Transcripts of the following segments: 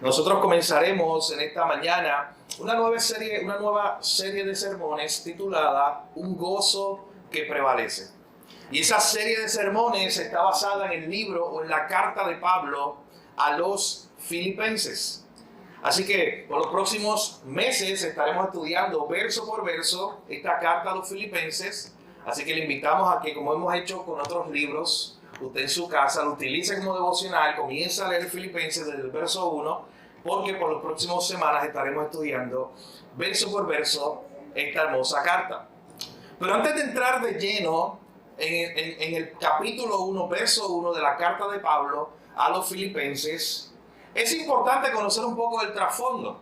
Nosotros comenzaremos en esta mañana una nueva serie de sermones titulada Un gozo que prevalece. Y esa serie de sermones está basada en el libro o en la carta de Pablo a los Filipenses. Así que por los próximos meses estaremos estudiando verso por verso esta carta a los Filipenses. Así que le invitamos a que, como hemos hecho con otros libros, usted en su casa lo utilice como devocional, comienza a leer Filipenses desde el verso 1, porque por las próximas semanas estaremos estudiando verso por verso esta hermosa carta. Pero antes de entrar de lleno en el capítulo 1, verso 1 de la carta de Pablo a los Filipenses, es importante conocer un poco del trasfondo,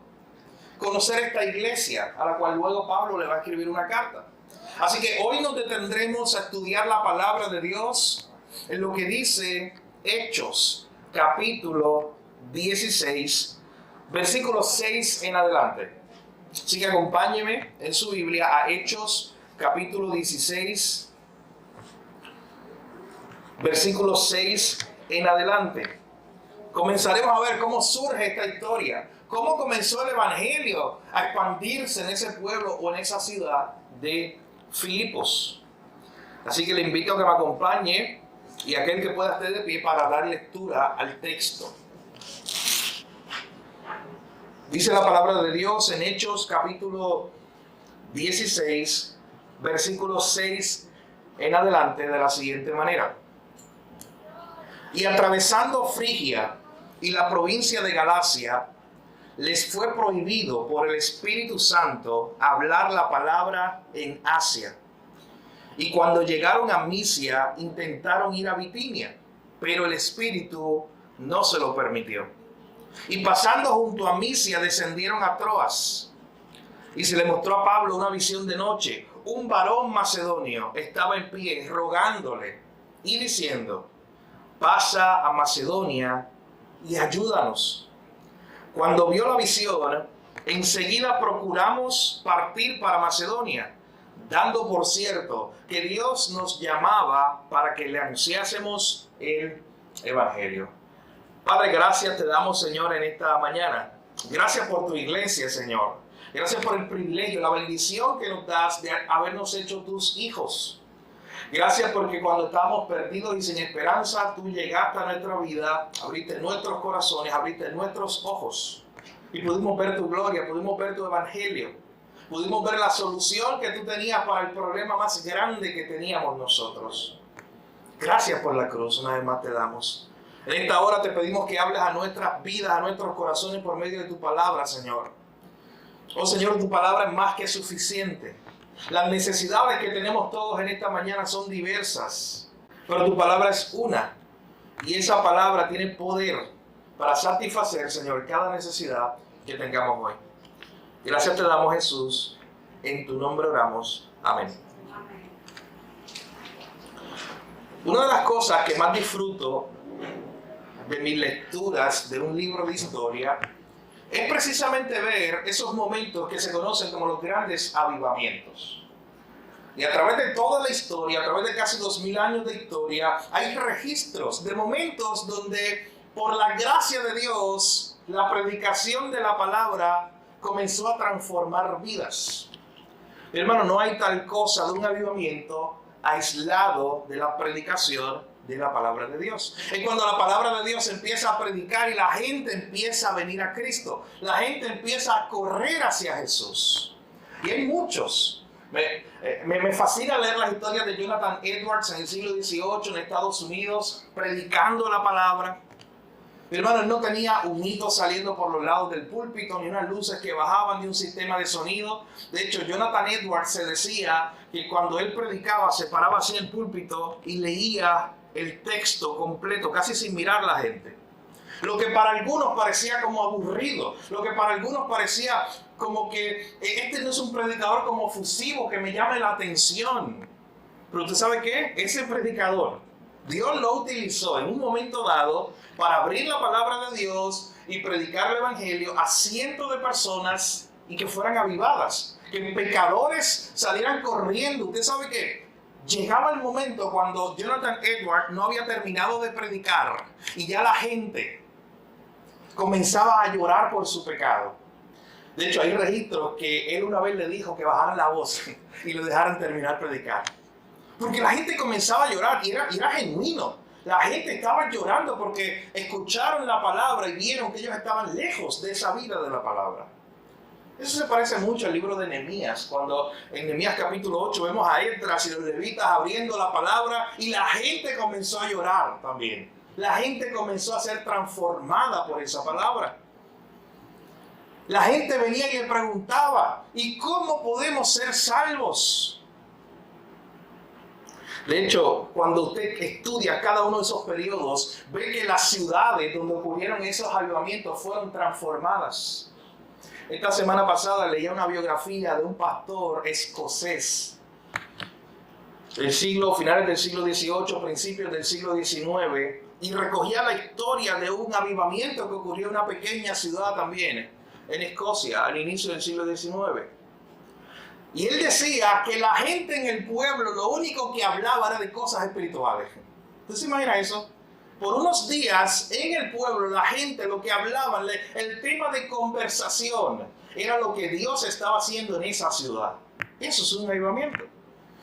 conocer esta iglesia a la cual luego Pablo le va a escribir una carta. Así que hoy nos detendremos a estudiar la palabra de Dios en lo que dice Hechos, capítulo 16, versículo 6 en adelante. Así que acompáñeme en su Biblia a Hechos, capítulo 16, versículo 6 en adelante. Comenzaremos a ver cómo surge esta historia, cómo comenzó el evangelio a expandirse en ese pueblo o en esa ciudad de Filipos. Así que le invito a que me acompañe y aquel que pueda estar de pie para dar lectura al texto. Dice la palabra de Dios en Hechos capítulo 16, versículo 6 en adelante de la siguiente manera. Y atravesando Frigia y la provincia de Galacia, les fue prohibido por el Espíritu Santo hablar la palabra en Asia. Y cuando llegaron a Misia, intentaron ir a Bitinia, pero el Espíritu no se lo permitió. Y pasando junto a Misia, descendieron a Troas. Y se le mostró a Pablo una visión de noche. Un varón macedonio estaba en pie, rogándole y diciendo: pasa a Macedonia y ayúdanos. Cuando vio la visión, enseguida procuramos partir para Macedonia, dando por cierto que Dios nos llamaba para que le anunciásemos el Evangelio. Padre, gracias te damos, Señor, en esta mañana. Gracias por tu iglesia, Señor. Gracias por el privilegio, la bendición que nos das de habernos hecho tus hijos. Gracias porque cuando estábamos perdidos y sin esperanza, tú llegaste a nuestra vida, abriste nuestros corazones, abriste nuestros ojos y pudimos ver tu gloria, pudimos ver tu evangelio, pudimos ver la solución que tú tenías para el problema más grande que teníamos nosotros. Gracias por la cruz, una vez más te damos. En esta hora te pedimos que hables a nuestras vidas, a nuestros corazones por medio de tu palabra, Señor. Oh Señor, tu palabra es más que suficiente. Las necesidades que tenemos todos en esta mañana son diversas, pero tu palabra es una, y esa palabra tiene poder para satisfacer, Señor, cada necesidad que tengamos hoy. Gracias te damos, Jesús, en tu nombre oramos. Amén. Una de las cosas que más disfruto de mis lecturas de un libro de historia es precisamente ver esos momentos que se conocen como los grandes avivamientos. Y a través de toda la historia, a través de casi 2000 años de historia, hay registros de momentos donde, por la gracia de Dios, la predicación de la palabra comenzó a transformar vidas. Hermano, no hay tal cosa de un avivamiento aislado de la predicación de la palabra de Dios. Es cuando la palabra de Dios empieza a predicar y la gente empieza a venir a Cristo. La gente empieza a correr hacia Jesús. Y hay muchos. Me fascina leer las historias de Jonathan Edwards en el siglo XVIII en Estados Unidos, predicando la palabra. Mi hermano, él no tenía un hito saliendo por los lados del púlpito, ni unas luces que bajaban, ni un sistema de sonido. De hecho, Jonathan Edwards se decía que cuando él predicaba, se paraba así en el púlpito y leía el texto completo, casi sin mirar a la gente. Lo que para algunos parecía como aburrido, lo que para algunos parecía como que este no es un predicador como fusivo que me llame la atención. Pero ¿usted sabe qué? Ese predicador, Dios lo utilizó en un momento dado para abrir la palabra de Dios y predicar el evangelio a cientos de personas y que fueran avivadas, que pecadores salieran corriendo. ¿Usted sabe qué? Llegaba el momento cuando Jonathan Edwards no había terminado de predicar y ya la gente Comenzaba a llorar por su pecado. De hecho, hay registros que él una vez le dijo que bajaran la voz y lo dejaran terminar predicar. Porque la gente comenzaba a llorar y era genuino. La gente estaba llorando porque escucharon la palabra y vieron que ellos estaban lejos de esa vida de la palabra. Eso se parece mucho al libro de Nehemías, cuando en Nehemías capítulo 8 vemos a Esdras y los levitas abriendo la palabra y la gente comenzó a llorar también. La gente comenzó a ser transformada por esa palabra. La gente venía y le preguntaba, ¿y cómo podemos ser salvos? De hecho, cuando usted estudia cada uno de esos periodos, ve que las ciudades donde ocurrieron esos avivamientos fueron transformadas. Esta semana pasada leía una biografía de un pastor escocés finales del siglo XVIII, principios del siglo XIX, y recogía la historia de un avivamiento que ocurrió en una pequeña ciudad también, en Escocia, al inicio del siglo XIX. Y él decía que la gente en el pueblo lo único que hablaba era de cosas espirituales. ¿Usted se imagina eso? Por unos días en el pueblo la gente lo que hablaba, el tema de conversación, era lo que Dios estaba haciendo en esa ciudad. Eso es un avivamiento.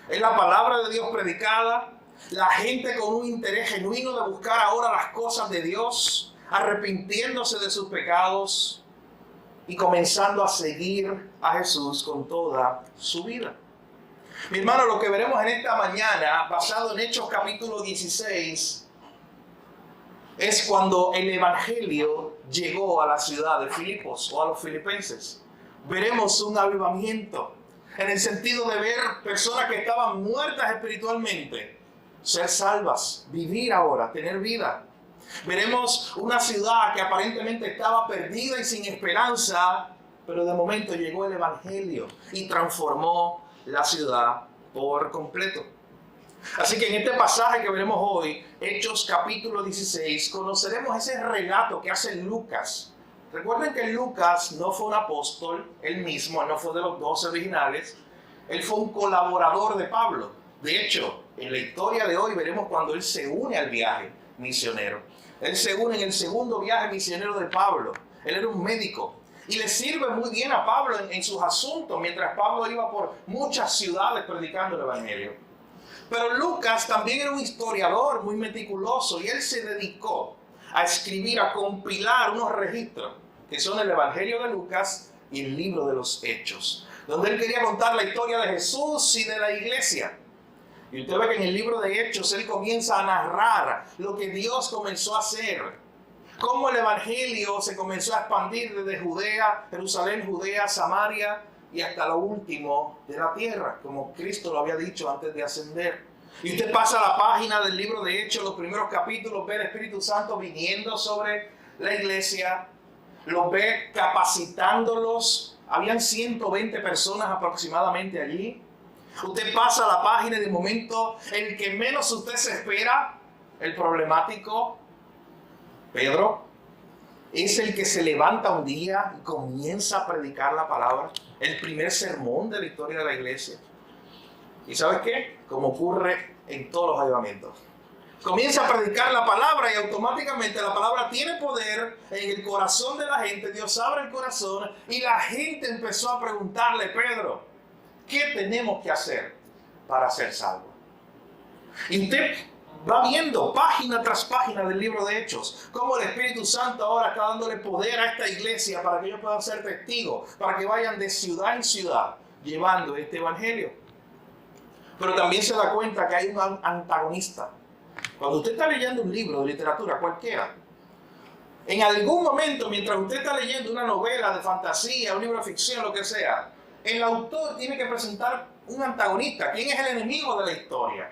Es la palabra de Dios predicada, la gente con un interés genuino de buscar ahora las cosas de Dios, arrepintiéndose de sus pecados y comenzando a seguir a Jesús con toda su vida. Mi hermano, lo que veremos en esta mañana, basado en Hechos capítulo 16, es cuando el Evangelio llegó a la ciudad de Filipos o a los filipenses. Veremos un avivamiento en el sentido de ver personas que estaban muertas espiritualmente ser salvas, vivir ahora, tener vida. Veremos una ciudad que aparentemente estaba perdida y sin esperanza, pero de momento llegó el Evangelio y transformó la ciudad por completo. Así que en este pasaje que veremos hoy, Hechos capítulo 16, conoceremos ese relato que hace Lucas. Recuerden que Lucas no fue un apóstol, él mismo, no fue de los 12 originales, él fue un colaborador de Pablo. De hecho, en la historia de hoy veremos cuando él se une al viaje misionero. Él se une en el segundo viaje misionero de Pablo. Él era un médico y le sirve muy bien a Pablo en sus asuntos, mientras Pablo iba por muchas ciudades predicando el Evangelio. Pero Lucas también era un historiador muy meticuloso y él se dedicó a escribir, a compilar unos registros que son el Evangelio de Lucas y el libro de los Hechos, donde él quería contar la historia de Jesús y de la iglesia. Y usted ve que en el libro de Hechos él comienza a narrar lo que Dios comenzó a hacer, cómo el Evangelio se comenzó a expandir desde Judea, Jerusalén, Judea, Samaria y hasta lo último de la tierra, como Cristo lo había dicho antes de ascender. Y usted pasa a la página del libro de Hechos, los primeros capítulos, ve el Espíritu Santo viniendo sobre la iglesia, los ve capacitándolos. Habían 120 personas aproximadamente allí. Usted pasa a la página y de momento el que menos usted se espera, el problemático Pedro, es el que se levanta un día y comienza a predicar la palabra. El primer sermón de la historia de la iglesia. ¿Y sabes qué? Como ocurre en todos los avivamientos. Comienza a predicar la palabra y automáticamente la palabra tiene poder en el corazón de la gente. Dios abre el corazón y la gente empezó a preguntarle, Pedro, ¿qué tenemos que hacer para ser salvos? Y usted va viendo página tras página del libro de Hechos, cómo el Espíritu Santo ahora está dándole poder a esta iglesia para que ellos puedan ser testigos, para que vayan de ciudad en ciudad llevando este evangelio. Pero también se da cuenta que hay un antagonista. Cuando usted está leyendo un libro de literatura cualquiera, en algún momento, mientras usted está leyendo una novela de fantasía, un libro de ficción, lo que sea, el autor tiene que presentar un antagonista. ¿Quién es el enemigo de la historia?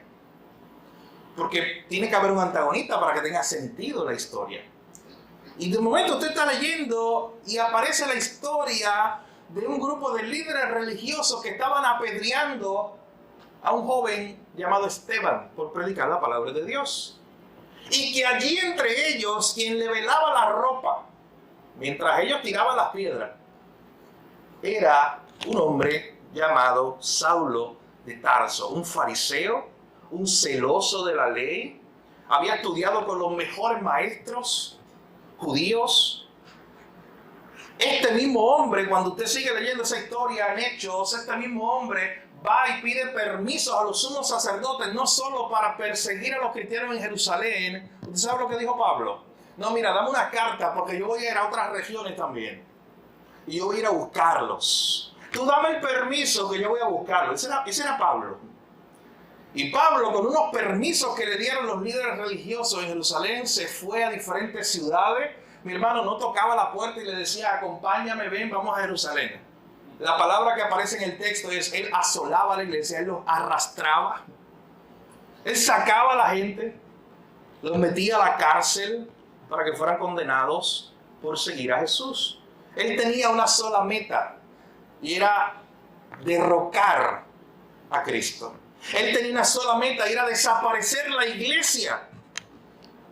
Porque tiene que haber un antagonista para que tenga sentido la historia. Y de momento usted está leyendo y aparece la historia de un grupo de líderes religiosos que estaban apedreando a un joven llamado Esteban por predicar la palabra de Dios. Y que allí entre ellos, quien le velaba la ropa, mientras ellos tiraban las piedras, era un hombre llamado Saulo de Tarso, un fariseo, un celoso de la ley, había estudiado con los mejores maestros judíos, mismo hombre, cuando usted sigue leyendo esa historia en Hechos, este mismo hombre va y pide permiso a los sumos sacerdotes, no solo para perseguir a los cristianos en Jerusalén. ¿Usted sabe lo que dijo Pablo? No, mira, dame una carta porque yo voy a ir a otras regiones también. Y yo voy a ir a buscarlos. Tú dame el permiso que yo voy a buscarlos. Ese era Pablo. Y Pablo, con unos permisos que le dieron los líderes religiosos en Jerusalén, se fue a diferentes ciudades. Mi hermano no tocaba la puerta y le decía, acompáñame, ven, vamos a Jerusalén. La palabra que aparece en el texto es, él asolaba a la iglesia, él los arrastraba. Él sacaba a la gente, los metía a la cárcel para que fueran condenados por seguir a Jesús. Él tenía una sola meta y era derrocar a Cristo. Él tenía una sola meta y era desaparecer la iglesia.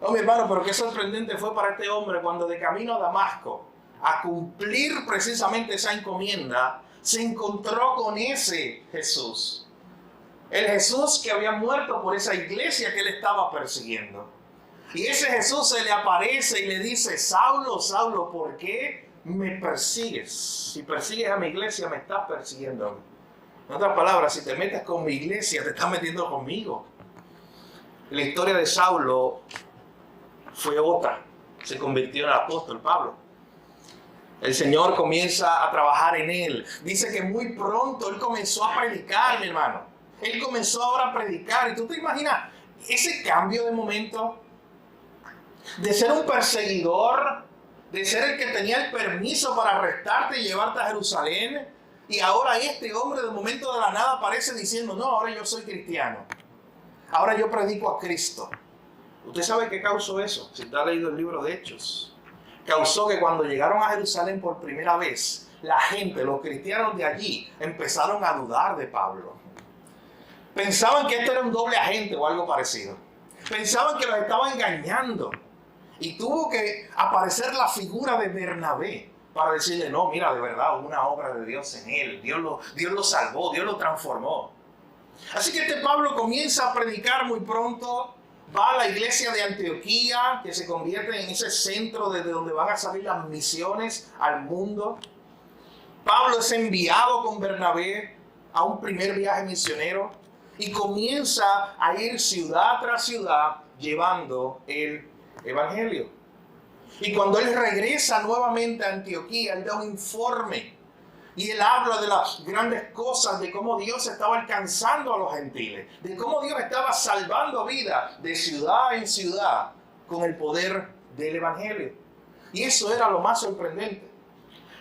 Oh, mi hermano, pero qué sorprendente fue para este hombre cuando de camino a Damasco, a cumplir precisamente esa encomienda, se encontró con ese Jesús. El Jesús que había muerto por esa iglesia que él estaba persiguiendo. Y ese Jesús se le aparece y le dice, Saulo, Saulo, ¿por qué me persigues? Si persigues a mi iglesia, me estás persiguiendo a mí. En otras palabras, si te metes con mi iglesia, te estás metiendo conmigo. La historia de Saulo fue otra. Se convirtió en el apóstol Pablo. El Señor comienza a trabajar en él. Dice que muy pronto él comenzó a predicar, mi hermano. Él comenzó ahora a predicar. Y tú te imaginas ese cambio de momento. De ser un perseguidor, de ser el que tenía el permiso para arrestarte y llevarte a Jerusalén. Y ahora este hombre de momento de la nada aparece diciendo, no, ahora yo soy cristiano. Ahora yo predico a Cristo. ¿Usted sabe qué causó eso? Si usted ha leído el libro de Hechos. Causó que cuando llegaron a Jerusalén por primera vez, la gente, los cristianos de allí, empezaron a dudar de Pablo. Pensaban que este era un doble agente o algo parecido. Pensaban que los estaba engañando. Y tuvo que aparecer la figura de Bernabé para decirle, no, mira, de verdad, hubo una obra de Dios en él. Dios lo salvó, Dios lo transformó. Así que este Pablo comienza a predicar muy pronto. Va a la iglesia de Antioquía, que se convierte en ese centro desde donde van a salir las misiones al mundo. Pablo es enviado con Bernabé a un primer viaje misionero y comienza a ir ciudad tras ciudad llevando el evangelio. Y cuando él regresa nuevamente a Antioquía, él da un informe. Y él habla de las grandes cosas, de cómo Dios estaba alcanzando a los gentiles, de cómo Dios estaba salvando vidas de ciudad en ciudad con el poder del evangelio. Y eso era lo más sorprendente,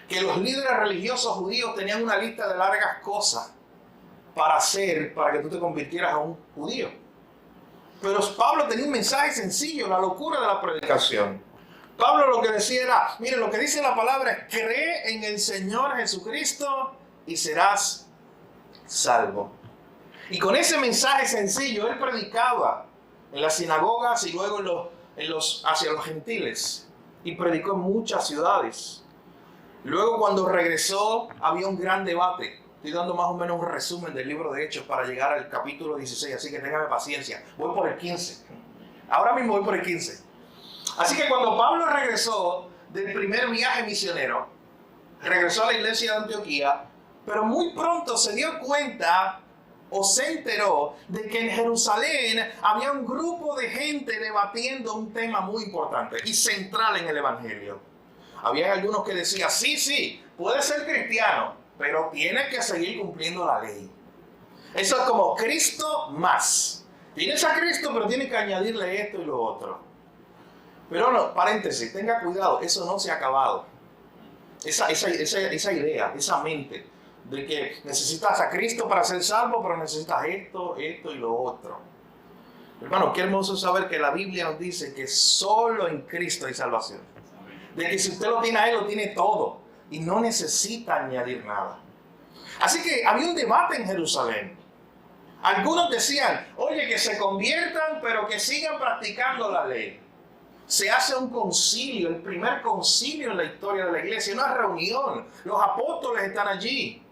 que los líderes religiosos judíos tenían una lista de largas cosas para hacer, para que tú te convirtieras a un judío. Pero Pablo tenía un mensaje sencillo, la locura de la predicación. Pablo lo que decía era, mire, lo que dice la palabra es, cree en el Señor Jesucristo y serás salvo. Y con ese mensaje sencillo, él predicaba en las sinagogas y luego hacia los gentiles. Y predicó en muchas ciudades. Luego cuando regresó, había un gran debate. Estoy dando más o menos un resumen del libro de Hechos para llegar al capítulo 16, así que téngame paciencia. Voy por el 15. Ahora mismo voy por el 15. Así que cuando Pablo regresó del primer viaje misionero, regresó a la iglesia de Antioquía, pero muy pronto se dio cuenta o se enteró de que en Jerusalén había un grupo de gente debatiendo un tema muy importante y central en el evangelio. Había algunos que decían, sí, puede ser cristiano, pero tiene que seguir cumpliendo la ley. Eso es como Cristo más. Tienes a Cristo, pero tienes que añadirle esto y lo otro. Pero no, paréntesis, tenga cuidado, eso no se ha acabado. Esa idea, esa mente de que necesitas a Cristo para ser salvo, pero necesitas esto y lo otro. Hermano, qué hermoso saber que la Biblia nos dice que solo en Cristo hay salvación. De que si usted lo tiene a Él, lo tiene todo y no necesita añadir nada. Así que había un debate en Jerusalén. Algunos decían, oye, que se conviertan, pero que sigan practicando la ley. Se hace un concilio, el primer concilio en la historia de la iglesia, una reunión. Los apóstoles están allí.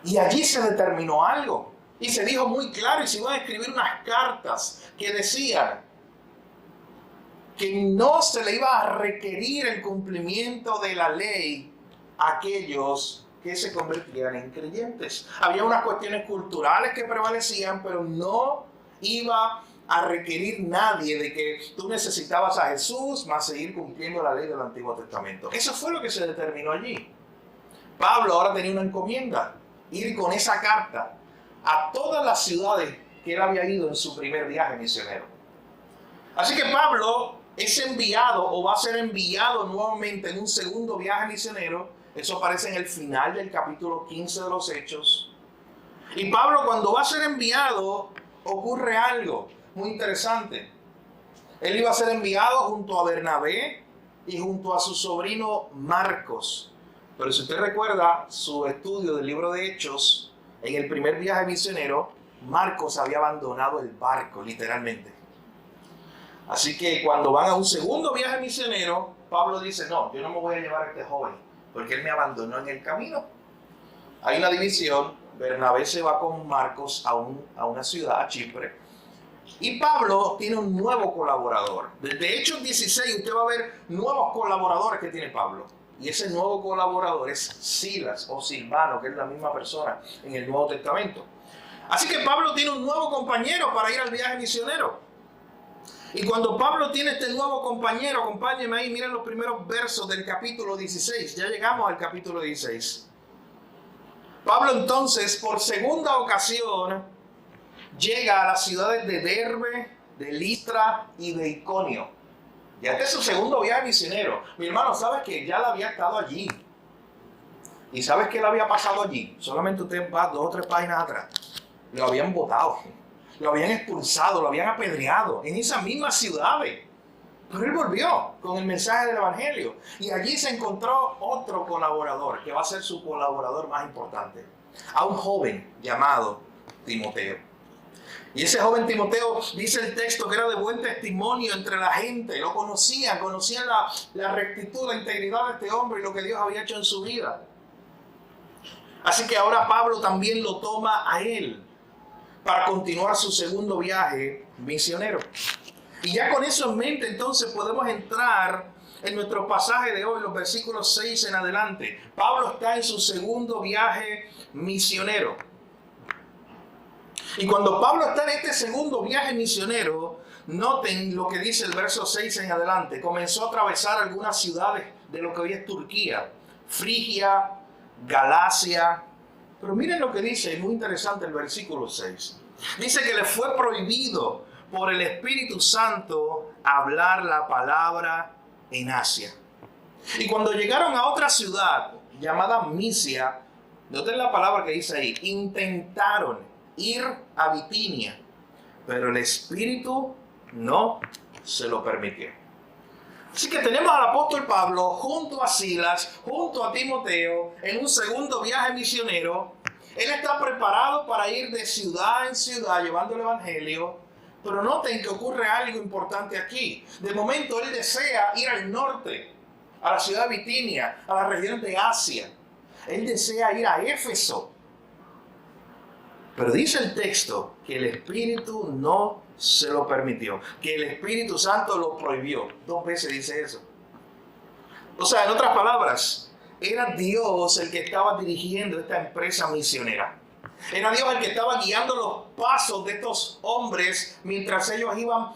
Y allí se determinó algo. Y se dijo muy claro y se iban a escribir unas cartas que decían, que no se le iba a requerir el cumplimiento de la ley a aquellos que se convertían en creyentes. Había unas cuestiones culturales que prevalecían, pero no iba a requerir nadie de que tú necesitabas a Jesús más seguir cumpliendo la ley del Antiguo Testamento. Eso fue lo que se determinó allí. Pablo ahora tenía una encomienda, ir con esa carta a todas las ciudades que él había ido en su primer viaje misionero. Así que Pablo es enviado o va a ser enviado nuevamente en un segundo viaje misionero. Eso aparece en el final del capítulo 15 de los Hechos. Y Pablo, cuando va a ser enviado, ocurre algo muy interesante. Él iba a ser enviado junto a Bernabé y junto a su sobrino Marcos. Pero si usted recuerda su estudio del libro de Hechos, en el primer viaje misionero, Marcos había abandonado el barco, literalmente. Así que cuando van a un segundo viaje misionero, Pablo dice, no, yo no me voy a llevar a este joven, porque él me abandonó en el camino. Hay una división, Bernabé se va con Marcos a una ciudad, a Chipre, y Pablo tiene un nuevo colaborador. Desde Hechos 16 usted va a ver nuevos colaboradores que tiene Pablo. Y ese nuevo colaborador es Silas o Silvano, que es la misma persona en el Nuevo Testamento. Así que Pablo tiene un nuevo compañero para ir al viaje misionero. Y cuando Pablo tiene este nuevo compañero, acompáñenme ahí, miren los primeros versos del capítulo 16. Ya llegamos al capítulo 16. Pablo entonces, por segunda ocasión, llega a las ciudades de Derbe, de Listra y de Iconio. Ya este es su segundo viaje misionero. Mi hermano, ¿sabes que ya él había estado allí? ¿Y sabes qué le había pasado allí? Solamente usted va 2 o 3 páginas atrás. Lo habían botado, lo habían expulsado, lo habían apedreado en esas mismas ciudades. Pero él volvió con el mensaje del Evangelio. Y allí se encontró otro colaborador, que va a ser su colaborador más importante. A un joven llamado Timoteo. Y ese joven Timoteo, dice el texto, que era de buen testimonio entre la gente. Lo conocían la rectitud, la integridad de este hombre y lo que Dios había hecho en su vida. Así que ahora Pablo también lo toma a él para continuar su segundo viaje misionero. Y ya con eso en mente, entonces podemos entrar en nuestro pasaje de hoy, los versículos 6 en adelante. Pablo está en su segundo viaje misionero. Y cuando Pablo está en este segundo viaje misionero, noten lo que dice el verso 6 en adelante. Comenzó a atravesar algunas ciudades de lo que hoy es Turquía, Frigia, Galacia. Pero miren lo que dice, es muy interesante el versículo 6. Dice que le fue prohibido por el Espíritu Santo hablar la palabra en Asia. Y cuando llegaron a otra ciudad llamada Misia, noten la palabra que dice ahí, intentaron ir a Bitinia, pero el Espíritu no se lo permitió. Así que tenemos al apóstol Pablo junto a Silas, junto a Timoteo, en un segundo viaje misionero. Él está preparado para ir de ciudad en ciudad llevando el Evangelio, pero noten que ocurre algo importante aquí. De momento él desea ir al norte, a la ciudad de Bitinia, a la región de Asia. Él desea ir a Éfeso. Pero dice el texto que el Espíritu no se lo permitió, que el Espíritu Santo lo prohibió. 2 veces dice eso. O sea, en otras palabras, era Dios el que estaba dirigiendo esta empresa misionera. Era Dios el que estaba guiando los pasos de estos hombres mientras ellos iban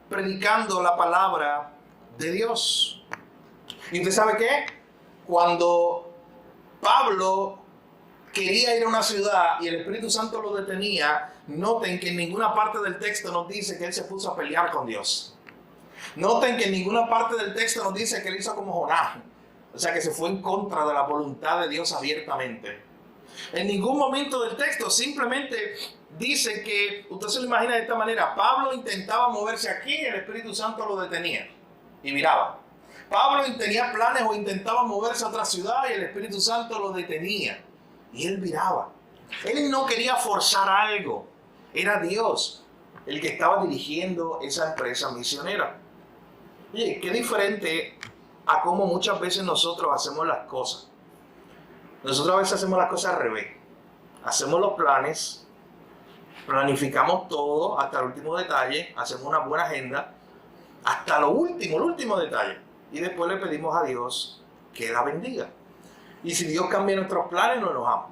predicando la palabra de Dios. ¿Y usted sabe qué? Cuando Pablo quería ir a una ciudad y el Espíritu Santo lo detenía, noten que en ninguna parte del texto nos dice que él se puso a pelear con Dios. Noten que en ninguna parte del texto nos dice que él hizo como Jonás. O sea, que se fue en contra de la voluntad de Dios abiertamente. En ningún momento del texto simplemente dice que, usted se lo imagina de esta manera, Pablo intentaba moverse aquí y el Espíritu Santo lo detenía y miraba. Pablo tenía planes o intentaba moverse a otra ciudad y el Espíritu Santo lo detenía y él miraba. Él no quería forzar algo, era Dios el que estaba dirigiendo esa empresa misionera. Oye, qué diferente a cómo muchas veces nosotros hacemos las cosas. Nosotros a veces hacemos las cosas al revés. Hacemos los planes, planificamos todo hasta el último detalle, hacemos una buena agenda hasta lo último, el último detalle. Y después le pedimos a Dios que la bendiga. Y si Dios cambia nuestros planes, nos enojamos.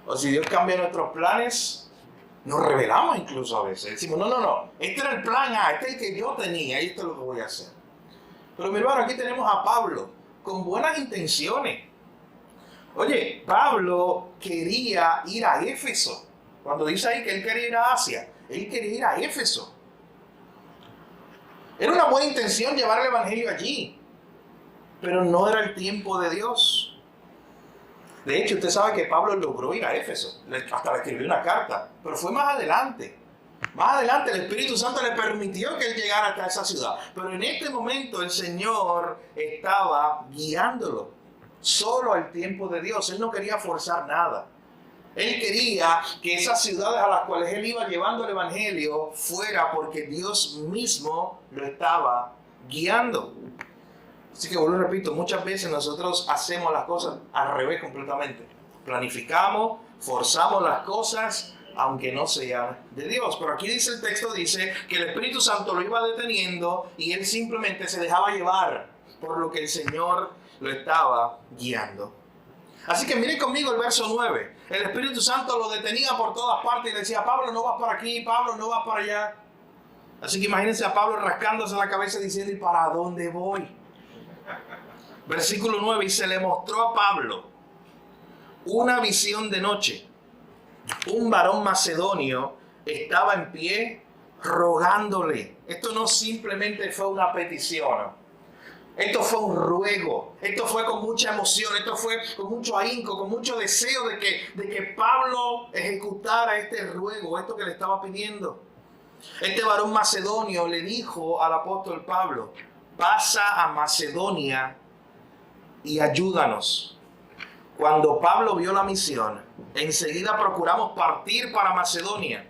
O si Dios cambia nuestros planes, nos rebelamos incluso a veces. Decimos, no, este era el plan A, este es el que yo tenía y esto es lo que voy a hacer. Pero mi hermano, aquí tenemos a Pablo con buenas intenciones. Oye, Pablo quería ir a Éfeso. Cuando dice ahí que él quería ir a Asia, él quería ir a Éfeso. Era una buena intención llevar el evangelio allí, pero no era el tiempo de Dios. De hecho, usted sabe que Pablo logró ir a Éfeso, hasta le escribió una carta, pero fue más adelante. Más adelante el Espíritu Santo le permitió que él llegara hasta esa ciudad. Pero en este momento el Señor estaba guiándolo solo al tiempo de Dios. Él no quería forzar nada. Él quería que esas ciudades a las cuales él iba llevando el evangelio fuera porque Dios mismo lo estaba guiando. Así que vuelvo y repito, muchas veces nosotros hacemos las cosas al revés completamente. Planificamos, forzamos las cosas, aunque no sean de Dios. Pero aquí dice el texto, dice que el Espíritu Santo lo iba deteniendo y él simplemente se dejaba llevar por lo que el Señor lo estaba guiando. Así que miren conmigo el verso 9. El Espíritu Santo lo detenía por todas partes y le decía, Pablo, no vas por aquí, Pablo, no vas por allá. Así que imagínense a Pablo rascándose la cabeza diciendo, ¿y para dónde voy? Versículo 9, y se le mostró a Pablo una visión de noche. Un varón macedonio estaba en pie rogándole. Esto no simplemente fue una petición. Esto fue un ruego, esto fue con mucha emoción, esto fue con mucho ahínco, con mucho deseo de que Pablo ejecutara este ruego, esto que le estaba pidiendo. Este varón macedonio le dijo al apóstol Pablo, pasa a Macedonia y ayúdanos. Cuando Pablo vio la misión, enseguida procuramos partir para Macedonia,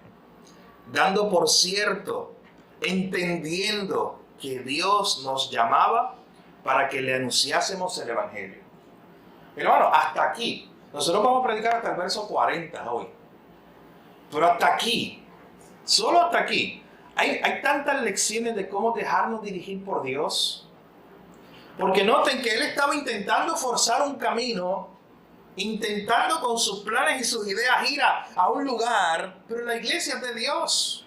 dando por cierto, entendiendo que Dios nos llamaba para que le anunciásemos el evangelio. Hermano, hasta aquí, nosotros vamos a predicar hasta el verso 40 hoy. Pero hasta aquí, solo hasta aquí, hay tantas lecciones de cómo dejarnos dirigir por Dios. Porque noten que él estaba intentando forzar un camino, intentando con sus planes y sus ideas ir a un lugar, pero la iglesia es de Dios.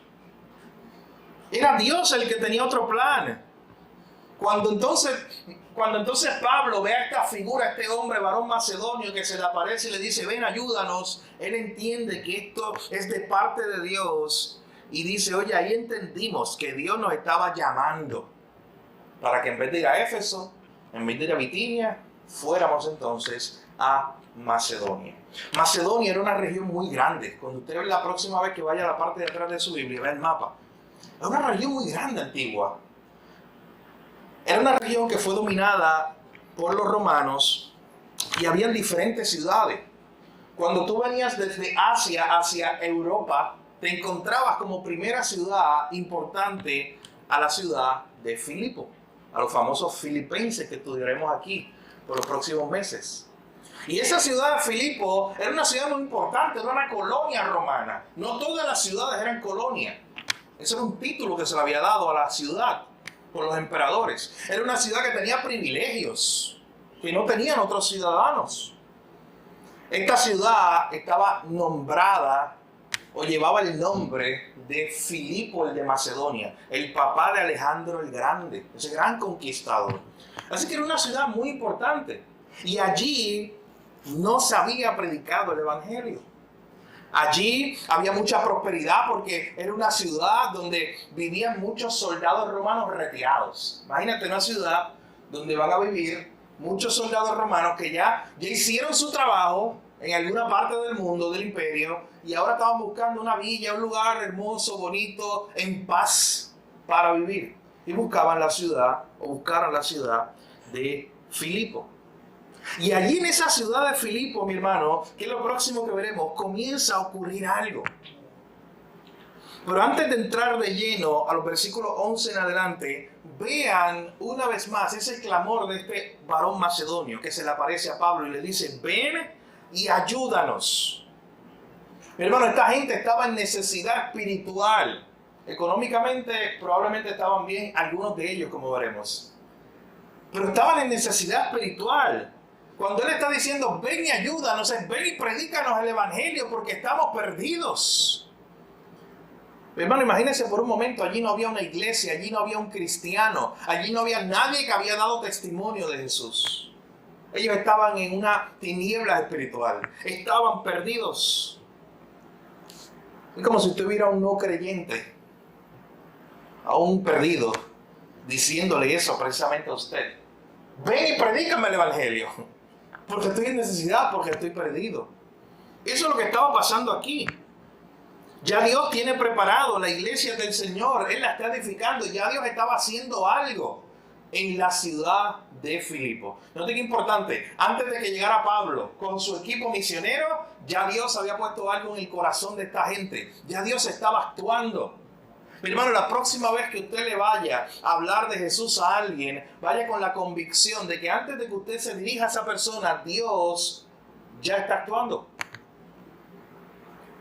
Era Dios el que tenía otro plan. Cuando entonces Pablo ve a esta figura, a este hombre, varón macedonio, que se le aparece y le dice, ven, ayúdanos, él entiende que esto es de parte de Dios y dice, oye, ahí entendimos que Dios nos estaba llamando para que en vez de ir a Éfeso, en vez de ir a Bitinia, fuéramos entonces a Macedonia. Macedonia era una región muy grande. Cuando usted ve la próxima vez que vaya a la parte de atrás de su Biblia, ve el mapa. Es una región muy grande, antigua. Era una región que fue dominada por los romanos y habían diferentes ciudades. Cuando tú venías desde Asia hacia Europa, te encontrabas como primera ciudad importante a la ciudad de Filipo, a los famosos filipenses que estudiaremos aquí por los próximos meses. Y esa ciudad de Filipo era una ciudad muy importante, era una colonia romana. No todas las ciudades eran colonias. Ese era un título que se le había dado a la ciudad por los emperadores. Era una ciudad que tenía privilegios que no tenían otros ciudadanos. Esta ciudad estaba nombrada o llevaba el nombre de Filipo el de Macedonia, el papá de Alejandro el Grande, ese gran conquistador. Así que era una ciudad muy importante. Y allí no se había predicado el evangelio. Allí había mucha prosperidad porque era una ciudad donde vivían muchos soldados romanos retirados. Imagínate una ciudad donde van a vivir muchos soldados romanos que ya hicieron su trabajo en alguna parte del mundo, del imperio, y ahora estaban buscando una villa, un lugar hermoso, bonito, en paz para vivir. Y buscaron la ciudad de Filipo. Y allí en esa ciudad de Filipo, mi hermano, que es lo próximo que veremos, comienza a ocurrir algo. Pero antes de entrar de lleno a los versículos 11 en adelante, vean una vez más ese clamor de este varón macedonio que se le aparece a Pablo y le dice, ven y ayúdanos. Mi hermano, esta gente estaba en necesidad espiritual. Económicamente probablemente estaban bien algunos de ellos, como veremos. Pero estaban en necesidad espiritual. Cuando Él está diciendo, ven y ayúdanos, ven y predícanos el Evangelio porque estamos perdidos. Hermano, imagínense por un momento, allí no había una iglesia, allí no había un cristiano, allí no había nadie que había dado testimonio de Jesús. Ellos estaban en una tiniebla espiritual, estaban perdidos. Es como si usted viera a un no creyente, a un perdido, diciéndole eso precisamente a usted. Ven y predícame el Evangelio, porque estoy en necesidad, porque estoy perdido. Eso es lo que estaba pasando aquí. Ya Dios tiene preparado la iglesia del Señor, Él la está edificando, ya Dios estaba haciendo algo en la ciudad de Filipo. Noten qué importante, antes de que llegara Pablo con su equipo misionero, ya Dios había puesto algo en el corazón de esta gente, ya Dios estaba actuando. Mi hermano, la próxima vez que usted le vaya a hablar de Jesús a alguien, vaya con la convicción de que antes de que usted se dirija a esa persona, Dios ya está actuando.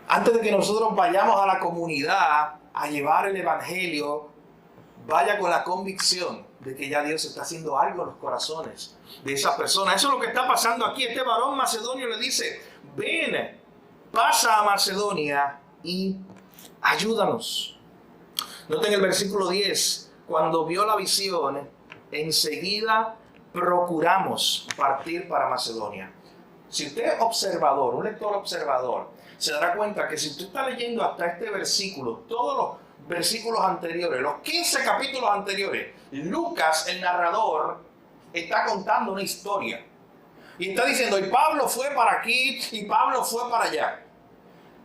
Antes de que nosotros vayamos a la comunidad a llevar el Evangelio, vaya con la convicción de que ya Dios está haciendo algo en los corazones de esas personas. Eso es lo que está pasando aquí. Este varón macedonio le dice, ven, pasa a Macedonia y ayúdanos. Noten el versículo 10. Cuando vio la visión, enseguida procuramos partir para Macedonia. Si usted es observador, un lector observador, se dará cuenta que si usted está leyendo hasta este versículo, todos los versículos anteriores, los 15 capítulos anteriores, Lucas, el narrador, está contando una historia. Y está diciendo, y Pablo fue para aquí, y Pablo fue para allá.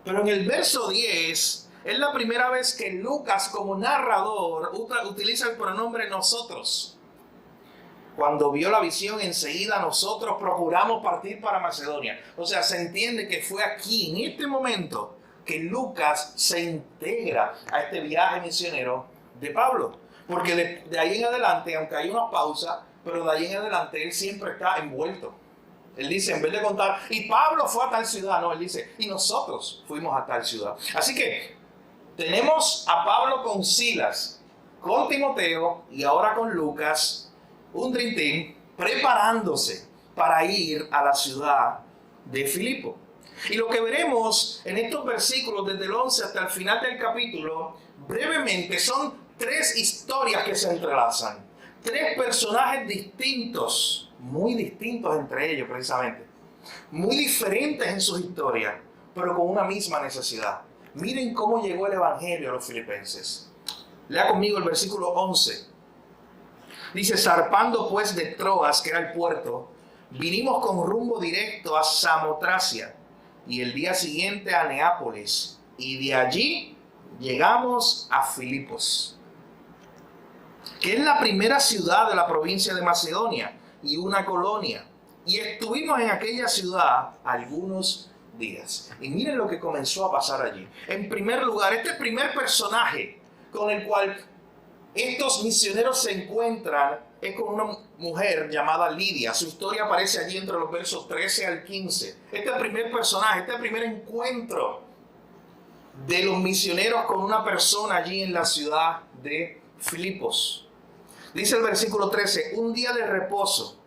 Pero en el verso 10, es la primera vez que Lucas, como narrador, utiliza el pronombre nosotros. Cuando vio la visión, enseguida nosotros procuramos partir para Macedonia. O sea, se entiende que fue aquí, en este momento, que Lucas se integra a este viaje misionero de Pablo. Porque de ahí en adelante, aunque hay una pausa, pero de ahí en adelante él siempre está envuelto. Él dice, en vez de contar, y Pablo fue a tal ciudad, no, él dice, y nosotros fuimos a tal ciudad. Así que tenemos a Pablo con Silas, con Timoteo y ahora con Lucas, un Dream Team, preparándose para ir a la ciudad de Filipo. Y lo que veremos en estos versículos, desde el 11 hasta el final del capítulo, brevemente son 3 historias que se entrelazan. 3 personajes distintos, muy distintos entre ellos precisamente. Muy diferentes en sus historias, pero con una misma necesidad. Miren cómo llegó el Evangelio a los filipenses. Lea conmigo el versículo 11. Dice, zarpando pues de Troas, que era el puerto, vinimos con rumbo directo a Samotracia y el día siguiente a Neápolis, y de allí llegamos a Filipos, que es la primera ciudad de la provincia de Macedonia y una colonia, y estuvimos en aquella ciudad algunos días. Y miren lo que comenzó a pasar allí. En primer lugar, este primer personaje con el cual estos misioneros se encuentran es con una mujer llamada Lidia. Su historia aparece allí entre los versos 13 al 15. Este primer personaje, este primer encuentro de los misioneros con una persona allí en la ciudad de Filipos. Dice el versículo 13, un día de reposo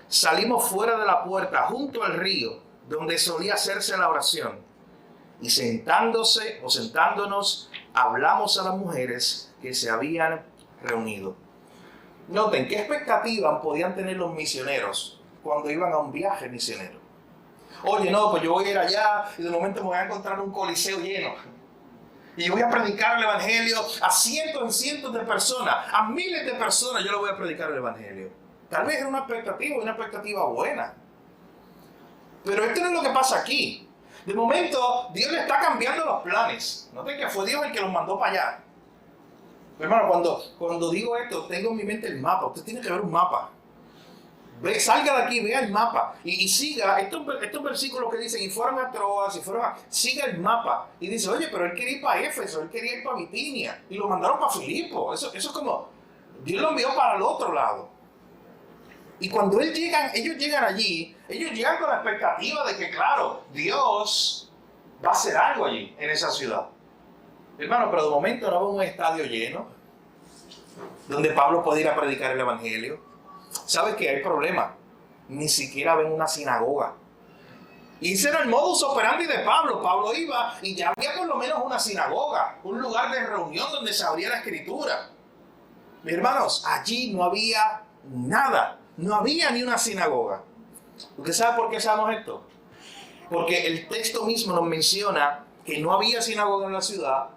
salimos fuera de la puerta junto al río donde solía hacerse la oración y sentándonos hablamos a las mujeres que se habían reunido. Noten qué expectativas podían tener los misioneros cuando iban a un viaje misionero. Oye, no, pues yo voy a ir allá y de momento me voy a encontrar un coliseo lleno. Y voy a predicar el Evangelio a cientos y cientos de personas, a miles de personas yo le voy a predicar el Evangelio. Tal vez era una expectativa buena. Pero esto no es lo que pasa aquí. De momento, Dios le está cambiando los planes. Noten que fue Dios el que los mandó para allá. Hermano, cuando digo esto, tengo en mi mente el mapa. Usted tiene que ver un mapa. Salga de aquí, vea el mapa. Y siga estos versículos que dicen, y fueron a Troas, siga el mapa. Y dice, oye, pero él quería ir para Éfeso, él quería ir para Bitinia. Y lo mandaron para Filipo. Eso es como, Dios lo envió para el otro lado. Y cuando ellos llegan allí, ellos llegan con la expectativa de que, claro, Dios va a hacer algo allí, en esa ciudad. Hermano, pero de momento no veo un estadio lleno donde Pablo puede ir a predicar el evangelio. ¿Sabe que hay problema? Ni siquiera ven una sinagoga. Y ese era el modus operandi de Pablo. Pablo iba y ya había por lo menos una sinagoga, un lugar de reunión donde se abría la escritura. Mis hermanos, allí no había nada. No había ni una sinagoga. ¿Usted sabe por qué sabemos esto? Porque el texto mismo nos menciona que no había sinagoga en la ciudad,